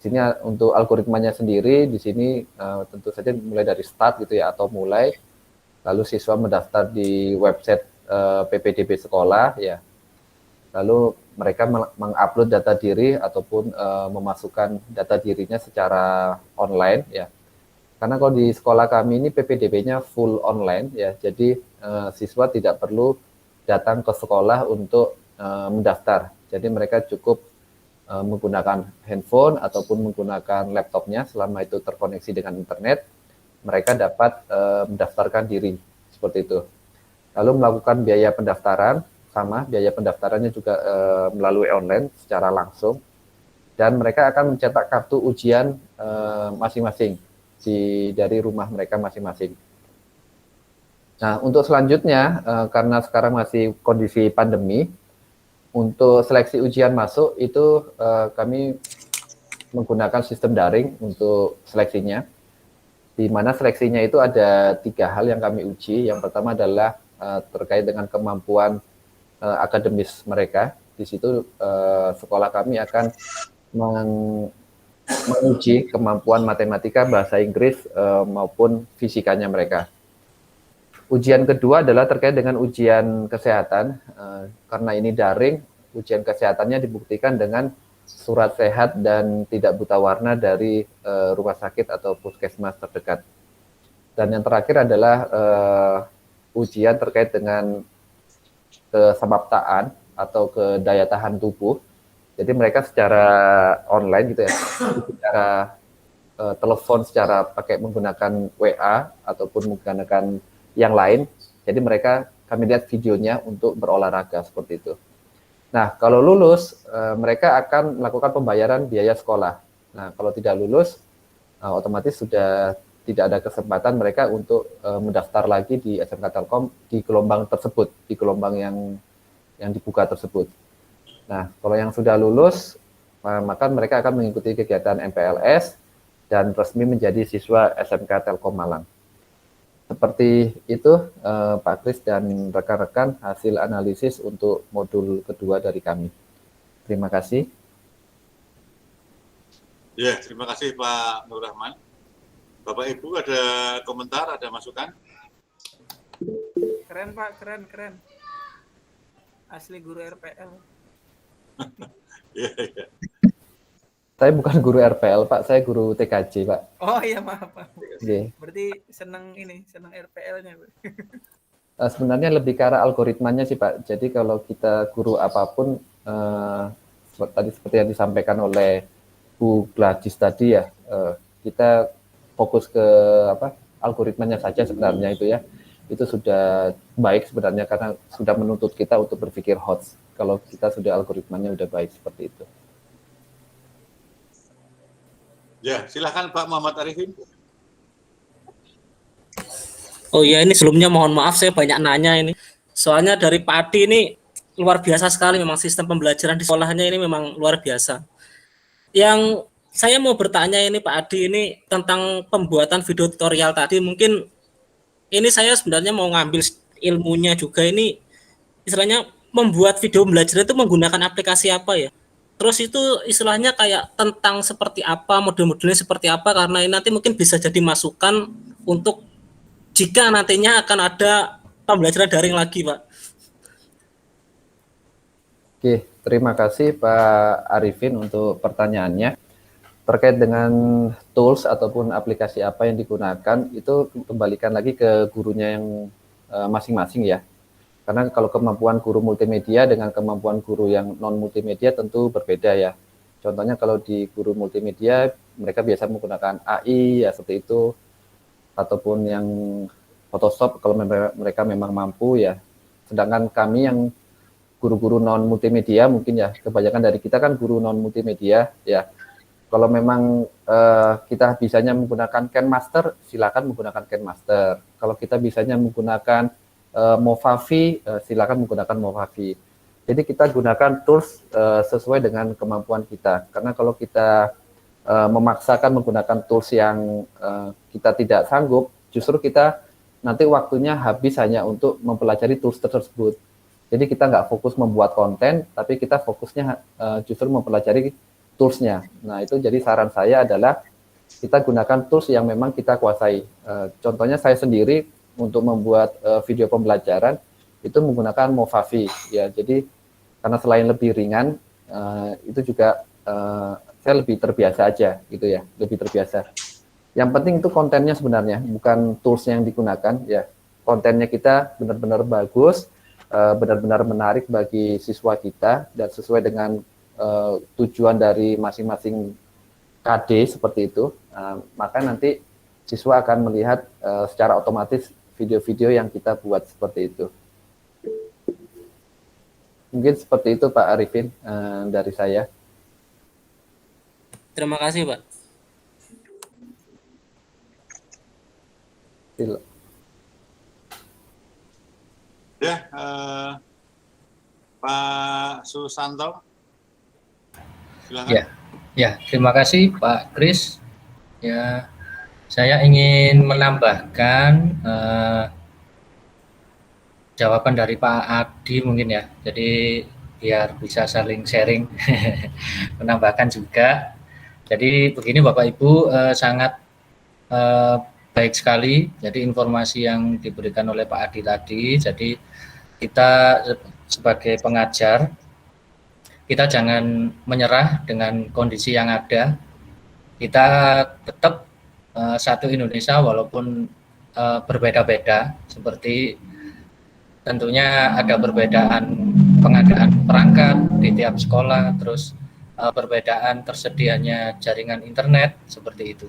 Di sini untuk algoritmanya sendiri di sini tentu saja mulai dari start gitu ya, atau mulai lalu siswa mendaftar di website PPDB sekolah ya. Lalu mereka mengupload data diri ataupun memasukkan data dirinya secara online ya. Karena kalau di sekolah kami ini PPDB-nya full online ya, jadi siswa tidak perlu datang ke sekolah untuk mendaftar. Jadi mereka cukup menggunakan handphone ataupun menggunakan laptopnya selama itu terkoneksi dengan internet, mereka dapat mendaftarkan diri seperti itu. Lalu melakukan biaya pendaftaran, sama biaya pendaftarannya juga melalui online secara langsung, dan mereka akan mencetak kartu ujian masing-masing dari rumah mereka masing-masing. Nah, untuk selanjutnya, karena sekarang masih kondisi pandemi, untuk seleksi ujian masuk itu kami menggunakan sistem daring untuk seleksinya, di mana seleksinya itu ada 3 hal yang kami uji. Yang pertama adalah terkait dengan kemampuan akademis mereka. Di situ sekolah kami akan menguji kemampuan matematika, bahasa Inggris, maupun fisikanya mereka. Ujian kedua adalah terkait dengan ujian kesehatan. Karena ini daring, ujian kesehatannya dibuktikan dengan surat sehat dan tidak buta warna dari rumah sakit atau puskesmas terdekat. Dan yang terakhir adalah ujian terkait dengan kesabaptaan atau kedaya tahan tubuh. Jadi mereka secara online gitu ya, secara telepon, secara menggunakan WA ataupun menggunakan yang lain. Jadi mereka, kami lihat videonya untuk berolahraga seperti itu. Nah, kalau lulus, mereka akan melakukan pembayaran biaya sekolah. Nah, kalau tidak lulus, otomatis sudah tidak ada kesempatan mereka untuk mendaftar lagi di SMK Telkom di gelombang tersebut, di gelombang yang dibuka tersebut. Nah, kalau yang sudah lulus, maka mereka akan mengikuti kegiatan MPLS dan resmi menjadi siswa SMK Telkom Malang. Seperti itu, Pak Kris dan rekan-rekan, hasil analisis untuk modul kedua dari kami. Terima kasih. Ya, terima kasih Pak Nur Rahman. Bapak Ibu ada komentar, ada masukan? Keren Pak, keren. Asli guru RPL. Iya, iya. Saya bukan guru RPL, Pak. Saya guru TKJ, Pak. Oh iya, maaf Pak. Oke. Berarti senang RPL-nya. Sebenarnya lebih ke arah algoritmanya sih, Pak. Jadi kalau kita guru apapun, tadi seperti yang disampaikan oleh Bu Gladys tadi ya, kita fokus ke algoritmanya saja sebenarnya itu ya. Itu sudah baik sebenarnya karena sudah menuntut kita untuk berpikir HOTS. Kalau kita sudah algoritmanya udah baik seperti itu. Ya, silakan Pak Muhammad Arifin. Oh ya, ini sebelumnya mohon maaf saya banyak nanya ini. Soalnya dari Pak Adi ini luar biasa sekali, memang sistem pembelajaran di sekolahnya ini memang luar biasa. Yang saya mau bertanya ini Pak Adi ini tentang pembuatan video tutorial tadi, mungkin ini saya sebenarnya mau ngambil ilmunya juga, ini istilahnya membuat video belajar itu menggunakan aplikasi apa ya? Terus itu istilahnya kayak tentang seperti apa, model-modelnya seperti apa, karena ini nanti mungkin bisa jadi masukan untuk jika nantinya akan ada pembelajaran daring lagi, Pak. Oke, terima kasih Pak Arifin untuk pertanyaannya. Terkait dengan tools ataupun aplikasi apa yang digunakan, itu kembalikan lagi ke gurunya yang masing-masing ya. Karena kalau kemampuan guru multimedia dengan kemampuan guru yang non-multimedia tentu berbeda ya. Contohnya kalau di guru multimedia, mereka biasa menggunakan AI ya seperti itu, ataupun yang Photoshop kalau mereka memang mampu ya. Sedangkan kami yang guru-guru non-multimedia mungkin ya, kebanyakan dari kita kan guru non-multimedia ya. Kalau memang kita bisanya menggunakan KineMaster, silakan menggunakan KineMaster. Kalau kita bisanya menggunakan Movavi, silakan menggunakan Movavi. Jadi kita gunakan tools sesuai dengan kemampuan kita. Karena kalau kita memaksakan menggunakan tools yang kita tidak sanggup, justru kita nanti waktunya habis hanya untuk mempelajari tools tersebut. Jadi kita nggak fokus membuat konten, tapi kita fokusnya justru mempelajari toolsnya. Nah itu jadi saran saya adalah kita gunakan tools yang memang kita kuasai. Contohnya saya sendiri untuk membuat video pembelajaran itu menggunakan Movavi ya. Jadi karena selain lebih ringan, itu juga saya lebih terbiasa aja gitu ya, lebih terbiasa. Yang penting itu kontennya sebenarnya, bukan toolsnya yang digunakan ya. Kontennya kita benar-benar bagus, benar-benar menarik bagi siswa kita dan sesuai dengan tujuan dari masing-masing KD seperti itu, maka nanti siswa akan melihat secara otomatis video-video yang kita buat seperti itu. Mungkin seperti itu Pak Arifin dari saya. Terima kasih, Pak. Ya, Pak Susanto. Silakan. Ya, terima kasih Pak Kris. Ya, saya ingin menambahkan jawaban dari Pak Abdi mungkin ya. Jadi biar bisa saling sharing, menambahkan juga. Jadi begini Bapak Ibu, sangat baik sekali. Jadi informasi yang diberikan oleh Pak Adi tadi. Jadi kita sebagai pengajar, kita jangan menyerah dengan kondisi yang ada. Kita tetap satu Indonesia walaupun berbeda-beda, seperti tentunya ada perbedaan pengadaan perangkat di tiap sekolah, terus perbedaan tersedianya jaringan internet, seperti itu.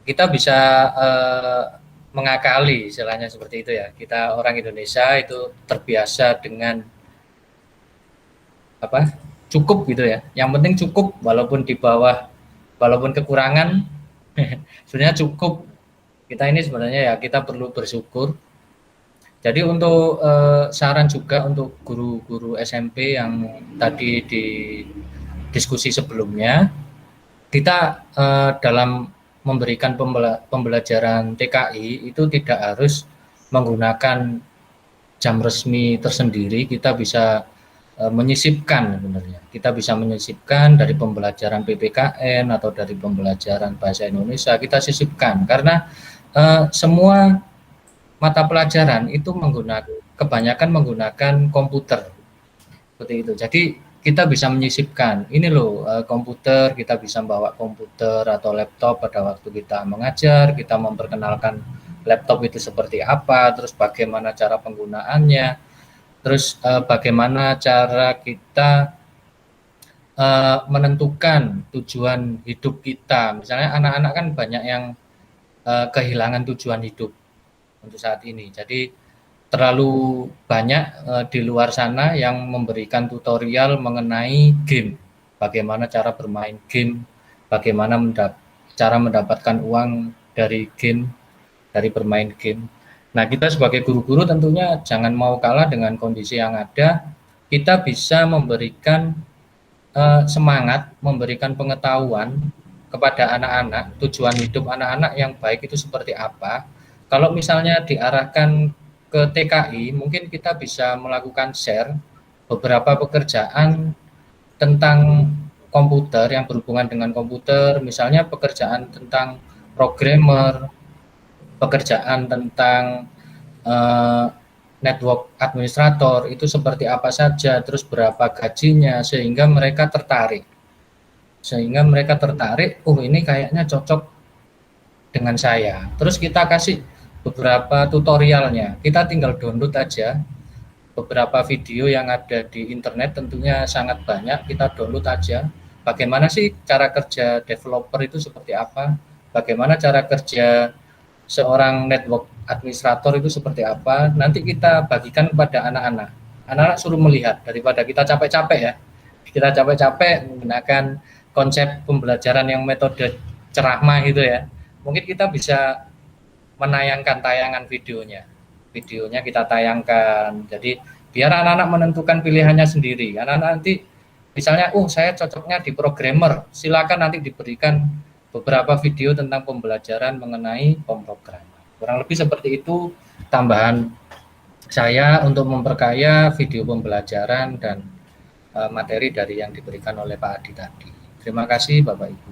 Kita bisa mengakali istilahnya seperti itu ya. Kita orang Indonesia itu terbiasa dengan cukup gitu ya. Yang penting cukup walaupun di bawah, walaupun kekurangan sebenarnya cukup. Kita ini sebenarnya ya kita perlu bersyukur. Jadi untuk saran juga untuk guru-guru SMP yang tadi di diskusi sebelumnya, kita dalam memberikan pembelajaran TKI itu tidak harus menggunakan jam resmi tersendiri. Kita bisa menyisipkan sebenarnya. Kita bisa menyisipkan dari pembelajaran PPKN atau dari pembelajaran bahasa Indonesia, kita sisipkan karena semua mata pelajaran itu kebanyakan menggunakan komputer. Seperti itu. Jadi kita bisa menyisipkan, ini loh komputer, kita bisa bawa komputer atau laptop pada waktu kita mengajar, kita memperkenalkan laptop itu seperti apa, terus bagaimana cara penggunaannya, terus bagaimana cara kita menentukan tujuan hidup kita. Misalnya anak-anak kan banyak yang kehilangan tujuan hidup untuk saat ini. Jadi terlalu banyak di luar sana yang memberikan tutorial mengenai game. Bagaimana cara bermain game, bagaimana cara mendapatkan uang dari game, dari bermain game. Nah, kita sebagai guru-guru tentunya jangan mau kalah dengan kondisi yang ada. Kita bisa memberikan semangat, memberikan pengetahuan kepada anak-anak, tujuan hidup anak-anak yang baik itu seperti apa. Kalau misalnya diarahkan ke TKI, mungkin kita bisa melakukan share beberapa pekerjaan tentang komputer yang berhubungan dengan komputer, misalnya pekerjaan tentang programmer, pekerjaan tentang network administrator itu seperti apa saja, terus berapa gajinya, sehingga mereka tertarik. Oh ini kayaknya cocok dengan saya. Terus kita kasih beberapa tutorialnya, kita tinggal download aja beberapa video yang ada di internet, tentunya sangat banyak, kita download aja. Bagaimana sih cara kerja developer itu seperti apa? Bagaimana cara kerja seorang network administrator itu seperti apa? Nanti kita bagikan kepada anak-anak. Anak-anak suruh melihat, daripada kita capek-capek ya. Kita capek-capek menggunakan konsep pembelajaran yang metode ceramah gitu ya. Mungkin kita bisa menayangkan tayangan videonya kita tayangkan, jadi biar anak-anak menentukan pilihannya sendiri. Anak-anak nanti misalnya, saya cocoknya di programmer, silakan nanti diberikan beberapa video tentang pembelajaran mengenai pemrograman. Kurang lebih seperti itu tambahan saya untuk memperkaya video pembelajaran dan materi dari yang diberikan oleh Pak Adi tadi. Terima kasih Bapak Ibu.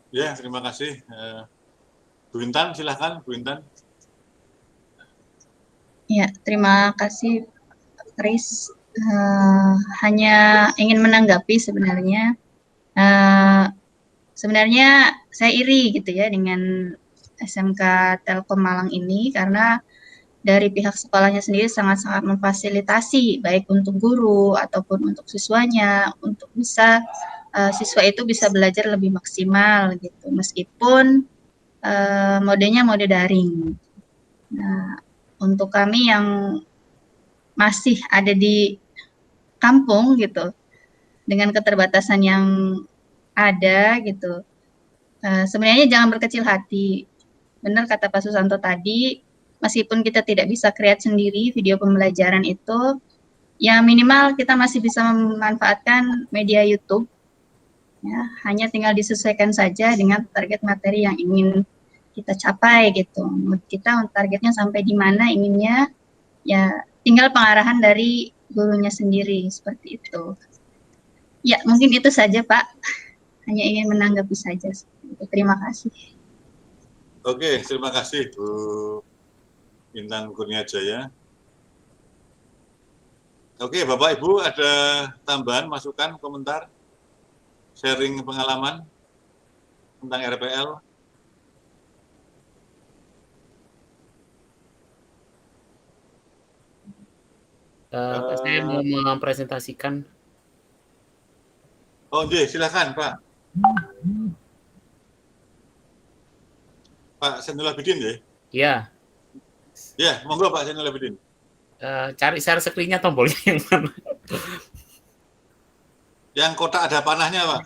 Ya, terima kasih. Bu Intan, silahkan Bu Intan. Ya, terima kasih Kris. Hanya ingin menanggapi sebenarnya. Sebenarnya saya iri gitu ya dengan SMK Telkom Malang ini, karena dari pihak sekolahnya sendiri sangat-sangat memfasilitasi baik untuk guru ataupun untuk siswanya untuk bisa siswa itu bisa belajar lebih maksimal gitu, meskipun modenya mode daring. Nah, untuk kami yang masih ada di kampung gitu, dengan keterbatasan yang ada gitu, sebenarnya jangan berkecil hati. Benar kata Pak Susanto tadi, meskipun kita tidak bisa create sendiri video pembelajaran itu, ya minimal kita masih bisa memanfaatkan media YouTube. Ya, hanya tinggal disesuaikan saja dengan target materi yang ingin kita capai gitu. Kita targetnya sampai di mana inginnya, ya tinggal pengarahan dari gurunya sendiri seperti itu. Ya, mungkin itu saja Pak. Hanya ingin menanggapi saja. Terima kasih. Oke, terima kasih Bu Intan Kurnia Jaya. Oke, Bapak Ibu ada tambahan, masukan, komentar? Sharing pengalaman tentang RPL. Saya mau mempresentasikan. Oh, silakan Pak. Pak Zainul Abidin ya? Iya. Ya, monggo Pak Zainul Abidin. Cari share screen-nya tombolnya yang mana? Yang kotak ada panahnya, Pak.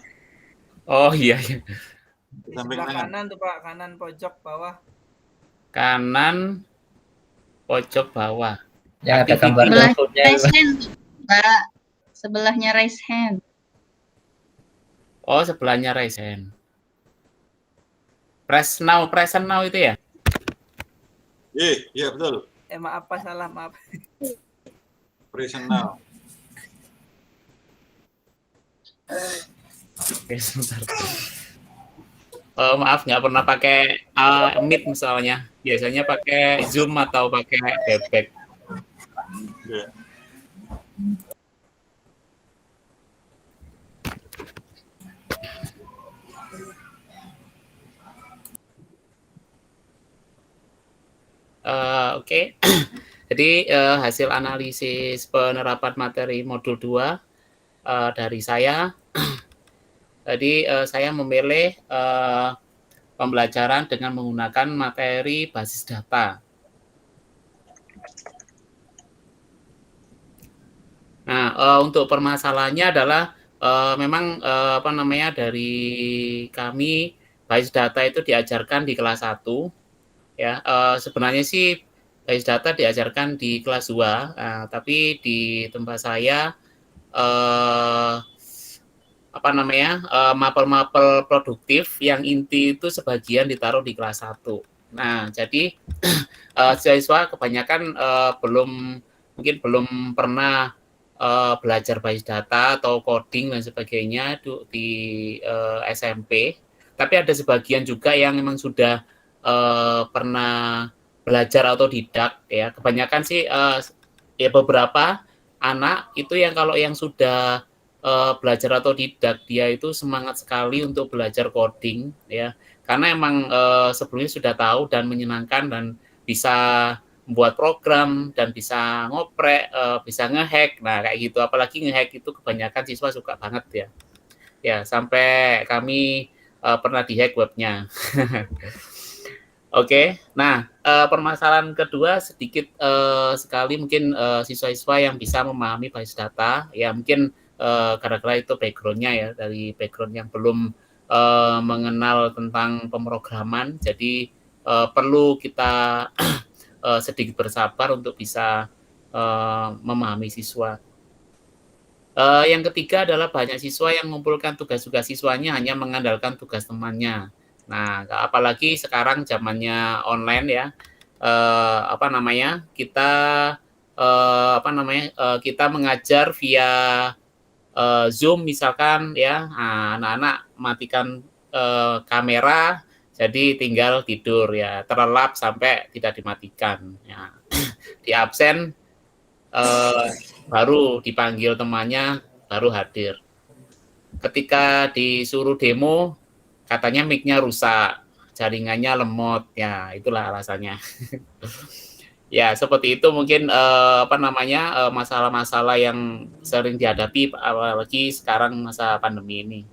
Oh iya. Di sebelah kanan tuh Pak, kanan pojok bawah. Kanan pojok bawah. Ya, ada gambar teleponnya. Raise hand, Pak. Sebelahnya raise hand. Oh, sebelahnya raise hand. Present now itu ya? Iya betul. Maaf Pak, salah, maaf. Present now. Oke, sebentar. Maaf, nggak pernah pakai Meet misalnya. Biasanya pakai Zoom atau pakai Webex. Yeah. Oke. Jadi hasil analisis penerapan materi modul 2 dari saya. Jadi saya memilih pembelajaran dengan menggunakan materi basis data. Nah, untuk permasalahannya adalah memang dari kami basis data itu diajarkan di kelas 1. Ya, sebenarnya sih basis data diajarkan di kelas 2, tapi di tempat saya mapel-mapel produktif yang inti itu sebagian ditaruh di kelas 1. Nah, jadi siswa kebanyakan mungkin belum pernah belajar basis data atau coding dan sebagainya di SMP. Tapi ada sebagian juga yang memang sudah pernah belajar otodidak ya. Kebanyakan sih ya beberapa anak itu yang kalau yang sudah belajar otodidak dia itu semangat sekali untuk belajar coding ya. Karena emang sebelumnya sudah tahu dan menyenangkan dan bisa membuat program dan bisa ngoprek, bisa ngehack. Nah, kayak gitu. Apalagi ngehack itu kebanyakan siswa suka banget ya. Ya, sampai kami pernah dihack webnya. Oke, nah permasalahan kedua sedikit sekali mungkin siswa-siswa yang bisa memahami basis data, ya mungkin gara-gara itu background-nya ya, dari background yang belum mengenal tentang pemrograman, jadi perlu kita sedikit bersabar untuk bisa memahami siswa. Yang ketiga adalah banyak siswa yang mengumpulkan tugas-tugas siswanya hanya mengandalkan tugas temannya. Nah, apalagi sekarang zamannya online ya, kita mengajar via Zoom misalkan ya, anak-anak matikan kamera, jadi tinggal tidur ya, terlelap sampai tidak dimatikan. Ya. Di absen baru dipanggil temannya, baru hadir. Ketika disuruh demo, katanya mic-nya rusak, jaringannya lemot, ya itulah alasannya. Ya seperti itu mungkin masalah-masalah yang sering dihadapi apalagi sekarang masa pandemi ini.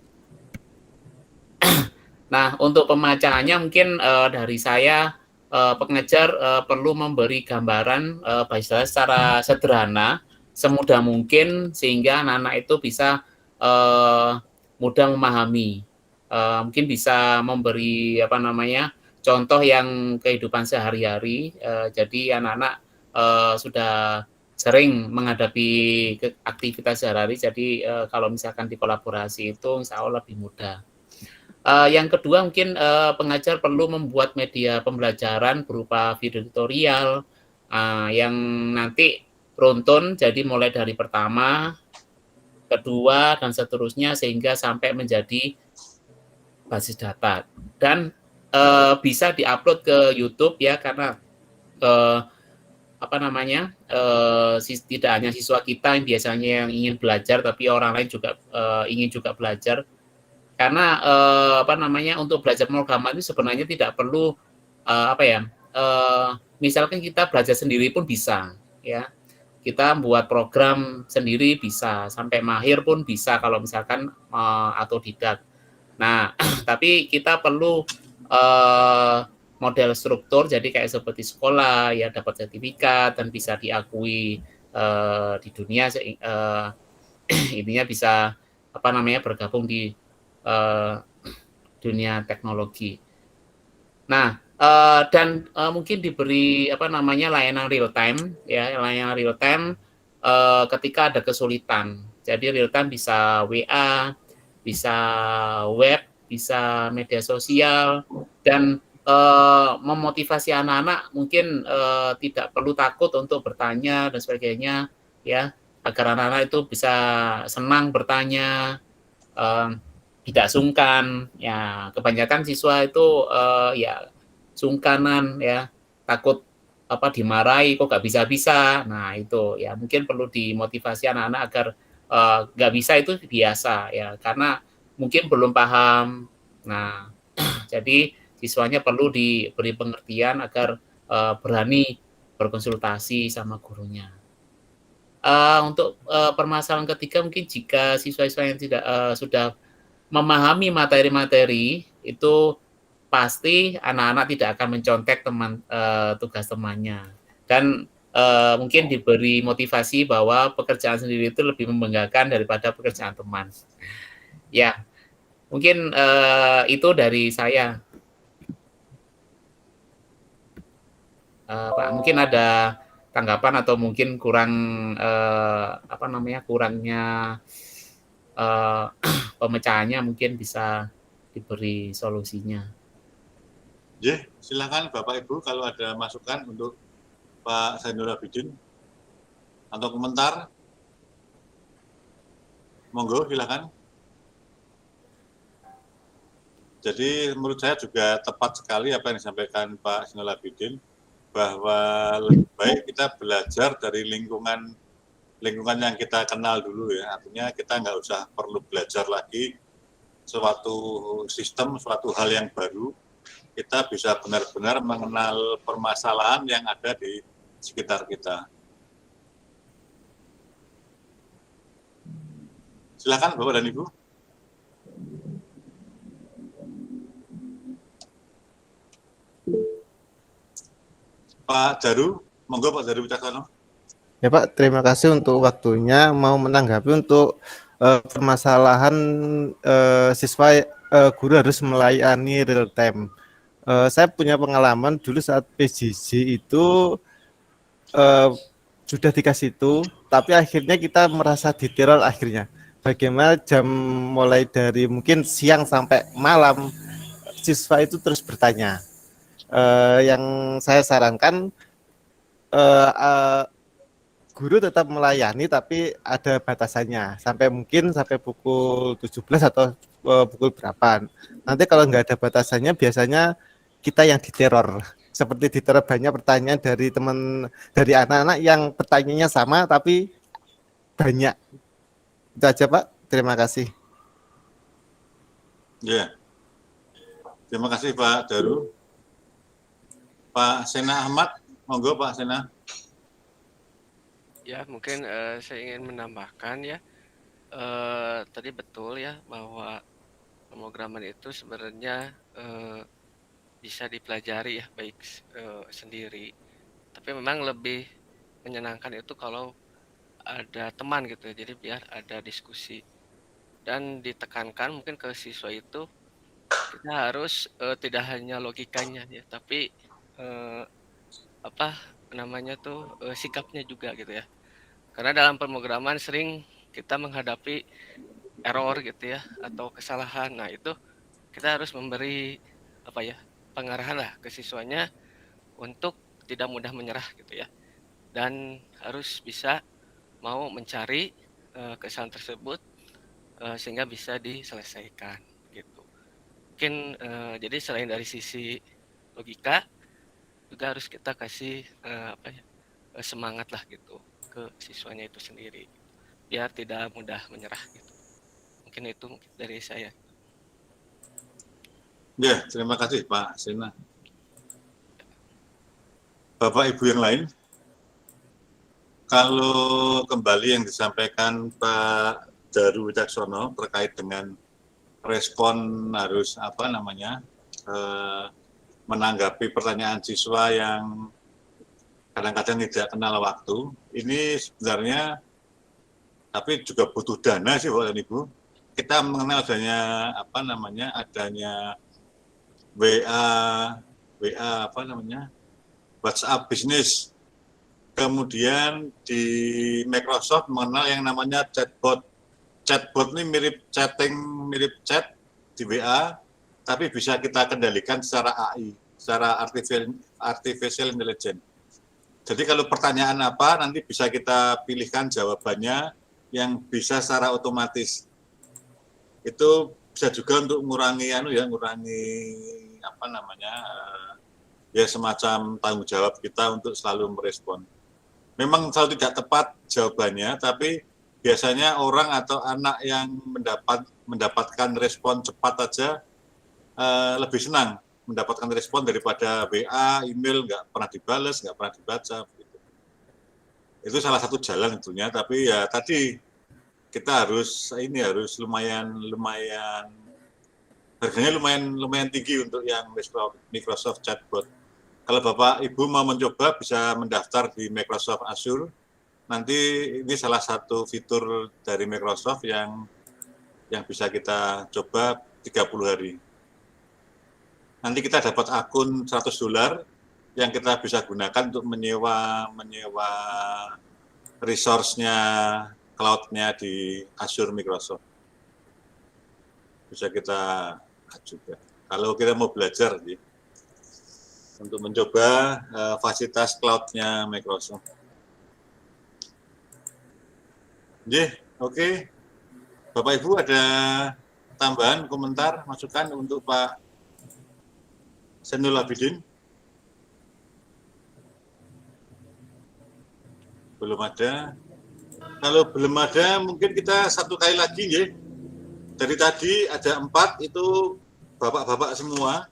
Nah untuk pemecahannya mungkin dari saya pengajar perlu memberi gambaran basis data secara sederhana, semudah mungkin sehingga anak-anak itu bisa mudah memahami. Mungkin bisa memberi contoh yang kehidupan sehari-hari. Jadi anak-anak sudah sering menghadapi aktivitas sehari-hari. Jadi kalau misalkan dikolaborasi itu insya Allah lebih mudah. Yang kedua mungkin pengajar perlu membuat media pembelajaran berupa video tutorial yang nanti runtun, jadi mulai dari pertama, kedua, dan seterusnya sehingga sampai menjadi basis data. Dan bisa diupload ke YouTube ya, karena tidak hanya siswa kita yang biasanya yang ingin belajar, tapi orang lain juga ingin juga belajar. Karena untuk belajar pemrograman itu sebenarnya tidak perlu misalkan kita belajar sendiri pun bisa ya, kita buat program sendiri bisa, sampai mahir pun bisa kalau misalkan otodidak. Nah tapi kita perlu model struktur, jadi kayak seperti sekolah ya, dapat sertifikat dan bisa diakui di dunia, intinya bisa bergabung di dunia teknologi. Nah, dan mungkin diberi layanan real time ya, layanan real time ketika ada kesulitan. Jadi real time bisa WA, bisa web, bisa media sosial, dan memotivasi anak-anak mungkin tidak perlu takut untuk bertanya dan sebagainya ya, agar anak-anak itu bisa senang bertanya, tidak sungkan ya. Kebanyakan siswa itu ya sungkanan ya, takut dimarahi kok nggak bisa-bisa. Nah itu ya mungkin perlu dimotivasi anak-anak agar nggak bisa itu biasa ya, karena mungkin belum paham. Nah jadi siswanya perlu diberi pengertian agar berani berkonsultasi sama gurunya. Untuk permasalahan ketiga mungkin jika siswa-siswa yang tidak sudah memahami materi-materi itu pasti anak-anak tidak akan mencontek tugas temannya, dan mungkin diberi motivasi bahwa pekerjaan sendiri itu lebih membanggakan daripada pekerjaan teman. Ya, mungkin itu dari saya. Pak, mungkin ada tanggapan atau mungkin kurang kurangnya pemecahannya mungkin bisa diberi solusinya. Silakan Bapak Ibu kalau ada masukan untuk Pak Zainul Abidin atau komentar. Monggo silakan. Jadi menurut saya juga tepat sekali apa yang disampaikan Pak Zainul Abidin, bahwa lebih baik kita belajar dari lingkungan yang kita kenal dulu ya. Artinya kita nggak usah perlu belajar lagi suatu sistem, suatu hal yang baru. Kita bisa benar-benar mengenal permasalahan yang ada di sekitar kita. Silakan Bapak dan Ibu. Pak Daru, monggo Pak Daru Wicaksono. Ya Pak, terima kasih untuk waktunya. Mau menanggapi untuk permasalahan siswa guru harus melayani real time. Saya punya pengalaman dulu saat PJJ itu sudah dikasih itu, tapi akhirnya kita merasa diteror akhirnya. Bagaimana jam mulai dari mungkin siang sampai malam, siswa itu terus bertanya. Yang saya sarankan guru tetap melayani tapi ada batasannya sampai mungkin sampai pukul 17 atau pukul berapa. Nanti kalau nggak ada batasannya biasanya kita yang diteror. Seperti diteror banyak pertanyaan dari dari anak-anak yang pertanyaannya sama tapi banyak. Itu aja Pak. Terima kasih. Ya. Terima kasih Pak Daru. Pak Sena Ahmad, monggo Pak Sena. Ya, mungkin saya ingin menambahkan ya, tadi betul ya bahwa pemrograman itu sebenarnya bisa dipelajari ya baik sendiri, tapi memang lebih menyenangkan itu kalau ada teman gitu ya, jadi biar ada diskusi dan ditekankan mungkin ke siswa itu kita harus tidak hanya logikanya ya, tapi apa namanya tuh sikapnya juga gitu ya. Karena dalam pemrograman sering kita menghadapi error gitu ya atau kesalahan. Nah, itu kita harus memberi apa ya, pengarahan lah ke siswanya untuk tidak mudah menyerah gitu ya. Dan harus bisa mau mencari kesalahan tersebut sehingga bisa diselesaikan gitu. Mungkin jadi selain dari sisi logika juga harus kita kasih apa ya, semangat lah gitu ke siswanya itu sendiri biar tidak mudah menyerah gitu. Mungkin itu dari saya. Ya, terima kasih Pak Sena. Bapak Ibu yang lain, kalau kembali yang disampaikan Pak Daru Wicaksono terkait dengan respon harus apa namanya menanggapi pertanyaan siswa yang kadang-kadang tidak kenal waktu, ini sebenarnya tapi juga butuh dana sih Bapak dan Ibu. Kita mengenal adanya WA apa namanya WhatsApp bisnis. Kemudian di Microsoft mengenal yang namanya chatbot. Chatbot ini mirip chatting, mirip chat di WA, tapi bisa kita kendalikan secara AI, secara artificial intelligence. Jadi kalau pertanyaan apa, nanti bisa kita pilihkan jawabannya yang bisa secara otomatis. Itu bisa juga untuk mengurangi apa namanya ya semacam tanggung jawab kita untuk selalu merespon. Memang selalu tidak tepat jawabannya, tapi biasanya orang atau anak yang mendapatkan respon cepat aja lebih senang mendapatkan respon daripada WA, email nggak pernah dibalas, nggak pernah dibaca. Gitu. Itu salah satu jalan tentunya, tapi ya tadi kita harus lumayan harganya lumayan tinggi untuk yang Microsoft Chatbot. Kalau Bapak Ibu mau mencoba bisa mendaftar di Microsoft Azure. Nanti ini salah satu fitur dari Microsoft yang bisa kita coba 30 hari. Nanti kita dapat akun $100 yang kita bisa gunakan untuk menyewa resource-nya, cloud-nya di Azure Microsoft. bisa kita ajukan. Kalau kita mau belajar untuk mencoba fasilitas cloud-nya Microsoft. Oke. Bapak Ibu ada tambahan, komentar, masukan untuk Pak Zainul Abidin? Belum ada. Kalau belum ada, mungkin kita satu kali lagi ya. Dari tadi ada 4 itu bapak-bapak semua.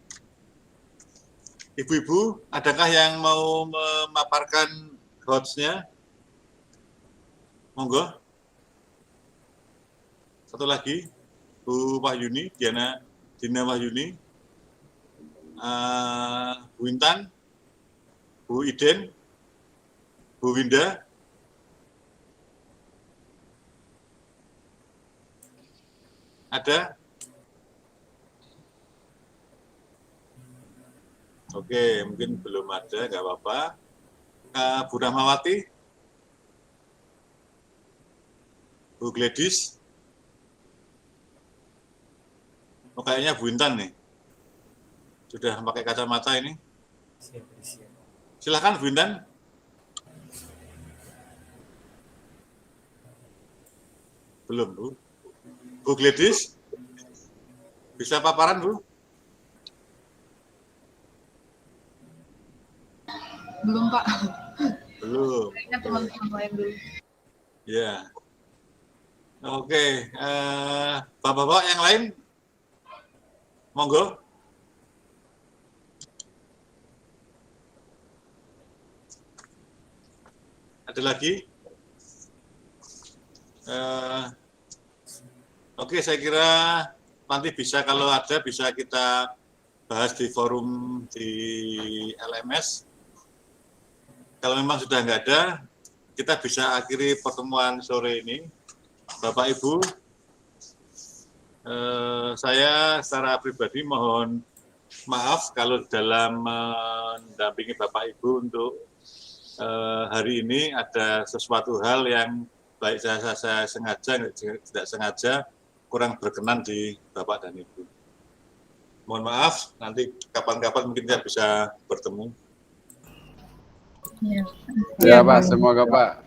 Ibu-ibu, adakah yang mau memaparkan quotes-nya? Monggo. Satu lagi, Bu Wahyuni, Dina Wahyuni, Bu Intan, Bu Iden, Bu Winda. Ada? Oke, mungkin belum ada, nggak apa-apa. Bu Rahmawati? Bu Gladys? Oh, kayaknya Bu Intan nih. Sudah pakai kacamata ini. Silakan Bu Intan. Belum, Bu. Bu Gladys? Bisa paparan, Bu? Belum, Pak. Belum. Kayaknya teman-teman lain dulu. Ya. Oke, Bapak-bapak yang lain? Monggo. Ada lagi? Oke, saya kira nanti bisa, kalau ada bisa kita bahas di forum di LMS. Kalau memang sudah nggak ada, kita bisa akhiri pertemuan sore ini. Bapak Ibu, saya secara pribadi mohon maaf kalau dalam mendampingi Bapak Ibu untuk hari ini ada sesuatu hal yang baik saya sengaja, tidak sengaja, kurang berkenan di Bapak dan Ibu. Mohon maaf, nanti kapan-kapan mungkin kita bisa bertemu. Ya Pak, semoga Pak.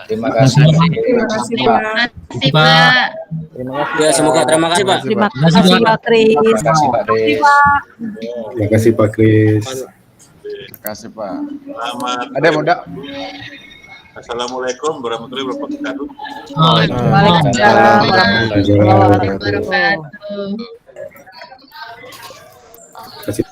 Terima kasih. Terima kasih, Pak. Terima kasih. Ya, semoga terima kasih, Pak. Terima kasih, Pak Kris. Terima kasih, Pak Kris. Terima kasih Pak Kris. Terima kasih Pak. Selamat. Ada muda. Assalamualaikum warahmatullahi wabarakatuh. Waalaikumsalam warahmatullahi wabarakatuh. Terima kasih.